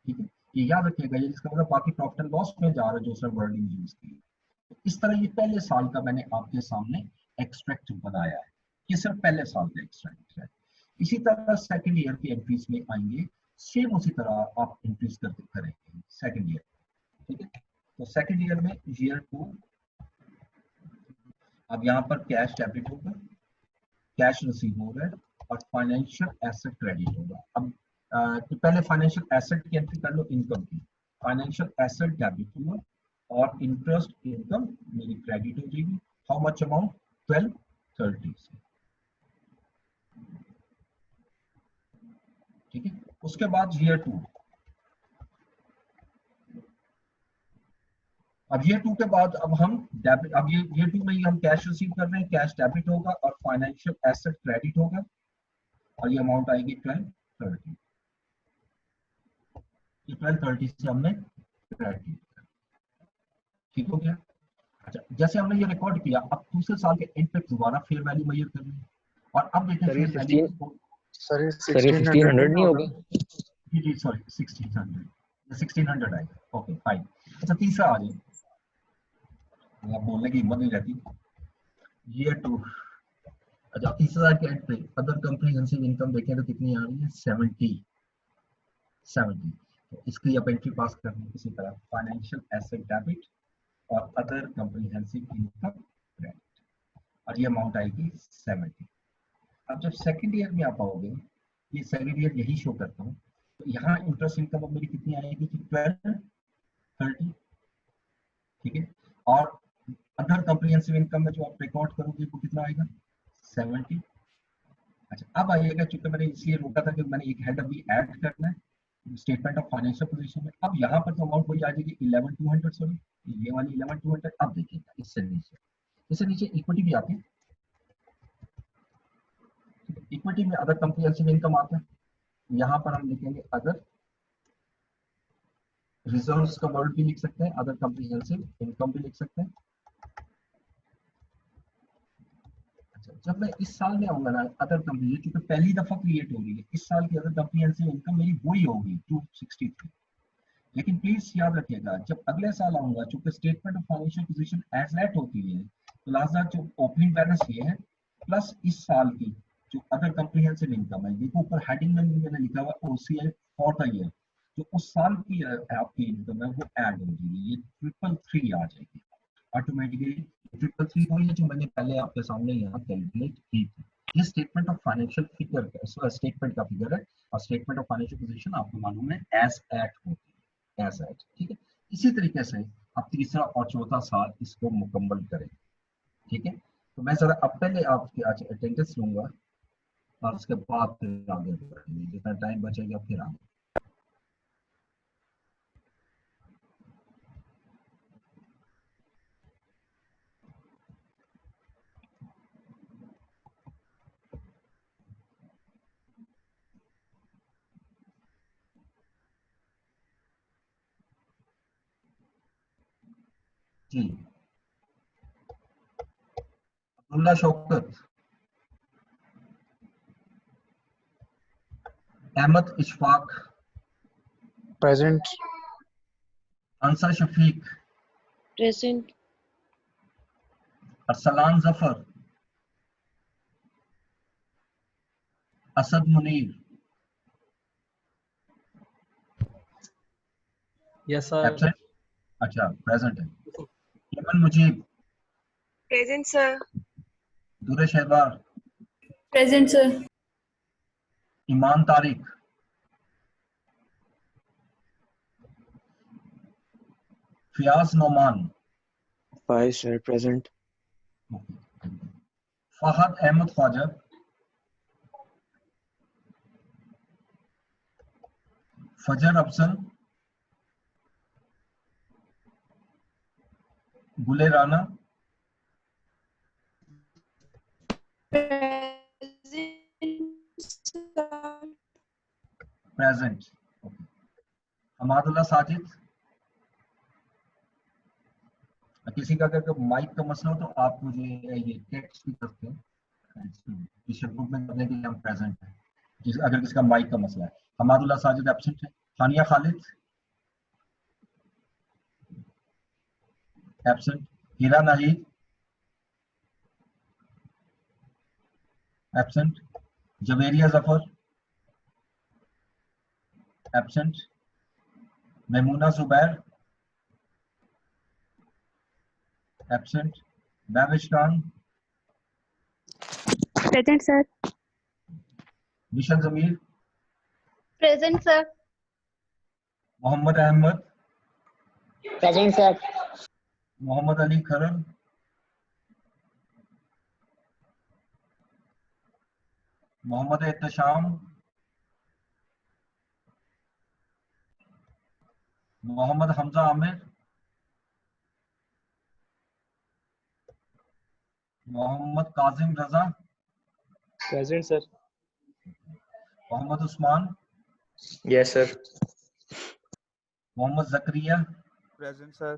ठीक है। ये याद रखिएगा, ये इसका मतलब बाकी प्रॉफिट एंड लॉस में जा रहा है जो उसने वर्डिंग यूज की है। तो इस तरह ये पहले साल का मैंने आपके सामने एक्सट्रैक्ट बनाया है, ये सिर्फ पहले साल का एक्सट्रैक्ट है। इसी तरह सेकंड ईयर की एंट्रीज में आएंगे, सेम उसी तरह आप इंक्रीज करते करेंगे सेकंड ईयर, ठीक है। तो सेकंड ईयर में ईयर 2, अब यहाँ पर कैश डेबिट होगा, कैश रिसीव हो रहा है, और फाइनेंशियल एसेट क्रेडिट होगा। अब तो पहले फाइनेंशियल एसेट की एंट्री कर लो इनकम की, फाइनेंशियल एसेट डेबिट हुआ और इंटरेस्ट इनकम मेरी क्रेडिट हो जाएगी। हाउ मच अमाउंट 1230 से, ठीक है। उसके बाद ईयर 2, अब ईयर 2 के बाद अब हम डेबिट, अब ये ईयर 2 में ही हम कैश रिसीव कर रहे हैं, कैश डेबिट होगा और फाइनेंशियल एसेट क्रेडिट होगा, और ये अमाउंट आएगी 1230, ये 1230 से हमने क्रेडिट, ठीक हो गया। अच्छा, जैसे हमने ये रिकॉर्ड किया, अब दूसरे साल के एंड पे दोबारा फेयर वैल्यू मेजर कर रहे हैं, और अब देखें फेयर वैल्यू, सर ये सर ये 1600 नहीं होगा? जी सॉरी 1600 आएगा, ओके फाइन। अच्छा, तीसरा आ जाए, आप बोलने की हिम्मत नहीं रहती। ईयर 2, अच्छा तीसरा के एंड पे अदर कॉम्प्रिहेंसिव इनकम देखें तो कितनी आ रही है 70। तो इसकी आप एंट्री पास करनी है इसी तरह, फाइनेंशियल एसेट डेबिट और अदर कॉम्प्रिहेंसिव इनकम क्रेडिट, और ये अमाउंट आएगी 70। अब जब सेकंड ईयर में आप आओगे, ये सेकंड ईयर यही शो करता हूँ, तो यहाँ इंटरेस्ट इनकम अब मेरी कितनी आएगी कि 1230, ठीक है। और अदर कॉम्प्रिहेंसिव इनकम में जो आप रिकॉर्ड करोगे वो कितना आएगा 70। अच्छा, अब आइएगा, चूंकि मैंने इसलिए रोका था कि मैंने एक हेड अभी ऐड करना है स्टेटमेंट ऑफ फाइनेंशियल पोजीशन में। अब यहाँ पर तो अमाउंट वही आ जाएगी 11,200, सॉरी ये वाली 11,200। अब देखिएगा इससे नीचे इक्विटी भी आती है, इक्विटी में अदर कॉम्प्रिहेंसिव इनकम आता है, यहाँ पर हम लिखेंगे अदर रिजर्व्स का वर्ड भी लिख सकते हैं, अदर कॉम्प्रिहेंसिव इनकम भी लिख सकते हैं। अच्छा, जब मैं इस साल में आऊंगा ना अदर कॉम्प्रिहेंसिव, क्योंकि पहली दफा क्रिएट हो रही है, इस साल की अदर कॉम्प्रिहेंसिव इनकम मेरी वही होगी 263। लेकिन प्लीज याद रखिएगा, जब अगले साल आऊंगा, चूंकि statement of financial position as at होती है, तो लास्ट जो ओपनिंग बैलेंस ये है प्लस इस साल की जो अदर कॉम्प्रिहेंसिव इनकम है, देखो ऊपर हेडिंग में भी मैंने लिखा हुआ OCI फॉर द ईयर, जो उस साल की आपकी इनकम है वो ऐड होगी, ये 333 आ जाएगी ऑटोमेटिकली। 333 वही है जो मैंने पहले आपके सामने यहाँ कैलकुलेट की थी। ये स्टेटमेंट ऑफ फाइनेंशियल फिगर का स्टेटमेंट का फिगर है, और स्टेटमेंट ऑफ फाइनेंशियल पोजीशन आपको मालूम है एज एट होती है, एज एट, ठीक है। इसी तरीके से आप तीसरा और चौथा साल इसको मुकम्मल करें, ठीक है। तो मैं जरा अब पहले आपकी आज अटेंडेंस लूंगा और उसके बाद फिर आगे बढ़ेंगे, जितना टाइम बचेगा फिर आगे। जी, Abdullah Shaukat, Ahmad Ishfaq, Present. Ansar Shafiq, Present. Arsalan Zafar, Asad Munir, yes sir. Absent, अच्छा प्रेजेंट है। Yaman Mujib, Present, sir. दूर शहबार, Present, sir. ईमान तारिक, फियाज Noman, Vice Chair present. Fahad Ahmad Khwaja, फजर अफसन, गुले राना, प्रेजेंट। हमादुल्लाह साजिद, किसी का अगर माइक का मसला हो तो आप मुझे ये टेक्स्ट भी करते हैं, इस ग्रुप में करने के लिए हम प्रेजेंट हैं, अगर किसी का माइक का मसला है। हमादुल्लाह साजिद एब्सेंट है। Hania Khalid absent. Hira Nahid absent. Javeria Zafar absent. Maimuna Zubair absent. Mahvish Khan, Present, sir. Nishan Zameer, Present, sir. Mohammad Ahmad, Present, sir. Mohammad Ali Kharan, Mohammad Ehtesham, Mohammad Hamza Aamir, Mohammad Kazim Raza, Present, sir. Mohammad Usman, Yes, sir. Mohammad Zakariya, Present, sir.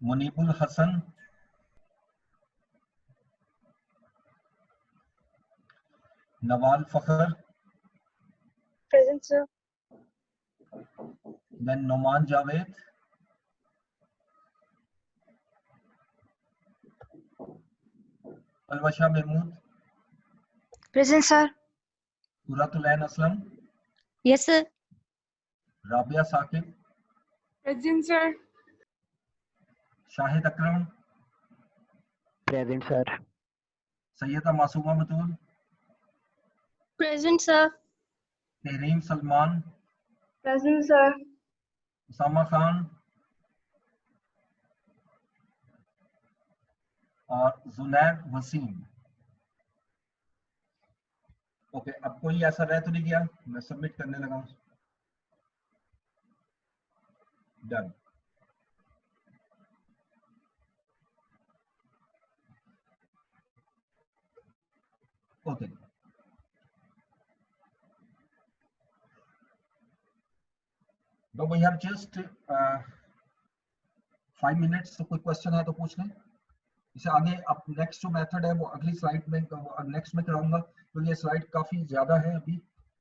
Munibul Hasan, Nawal Fakhar, Present, sir. Then Noman Javed, Alwasha Mahmood, Present, sir. Quratulain Aslam, Yes, sir. Rabia Saqib, Present, sir. Shahid Akram, Present, sir. Syeda Masooma Batool, Present, sir. Tehreem Salman, Present, sir. Usama Khan और Junaid Wasim. Okay, अब कोई ऐसा रह तो नहीं गया? मैं submit करने लगा हूं। डन। ओके, तो वी हैव जस्ट 5 मिनट्स, तो कोई क्वेश्चन है तो पूछ लें। इसे आगे अब नेक्स्ट जो मेथड है वो अगली स्लाइड में नेक्स्ट में कराऊंगा, तो ये स्लाइड काफी ज्यादा है। अभी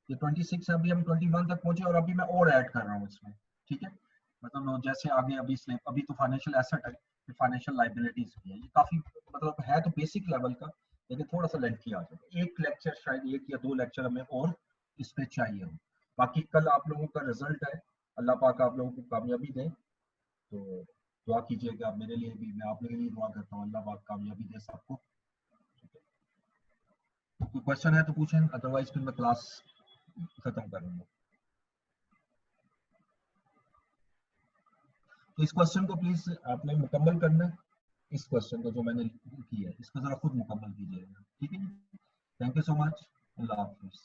ये 26 है, अभी हम 21 तक पहुंचे और अभी मैं और ऐड कर रहा हूँ इसमें, ठीक है। मतलब जैसे आगे अभी तो फाइनेंशियल एसेट है, फिर फाइनेंशियल लायबिलिटीज भी है, ये काफी मतलब है तो बेसिक लेवल का, लेकिन थोड़ा सा लेंथी आ जाएगा। एक लेक्चर शायद 1 या 2 लेक्चर हमें और इस पे चाहिए हो। बाकी कल आप लोगों का रिजल्ट है, अल्लाह पाक आप लोगों को कामयाबी दे। तो दुआ कीजिएगा मेरे लिए भी, मैं आप लोगों के लिए दुआ करता हूँ, अल्लाह पाक कामयाबी दे सबको। कोई क्वेश्चन है तो पूछें, अदरवाइज फिर मैं क्लास खत्म करूंगा। तो इस क्वेश्चन को प्लीज आपने मुकम्मल करना है। इस क्वेश्चन को जो मैंने किया है इसको जरा खुद मुकम्मल कीजिएगा, ठीक है। Thank you so much, Allah Hafiz.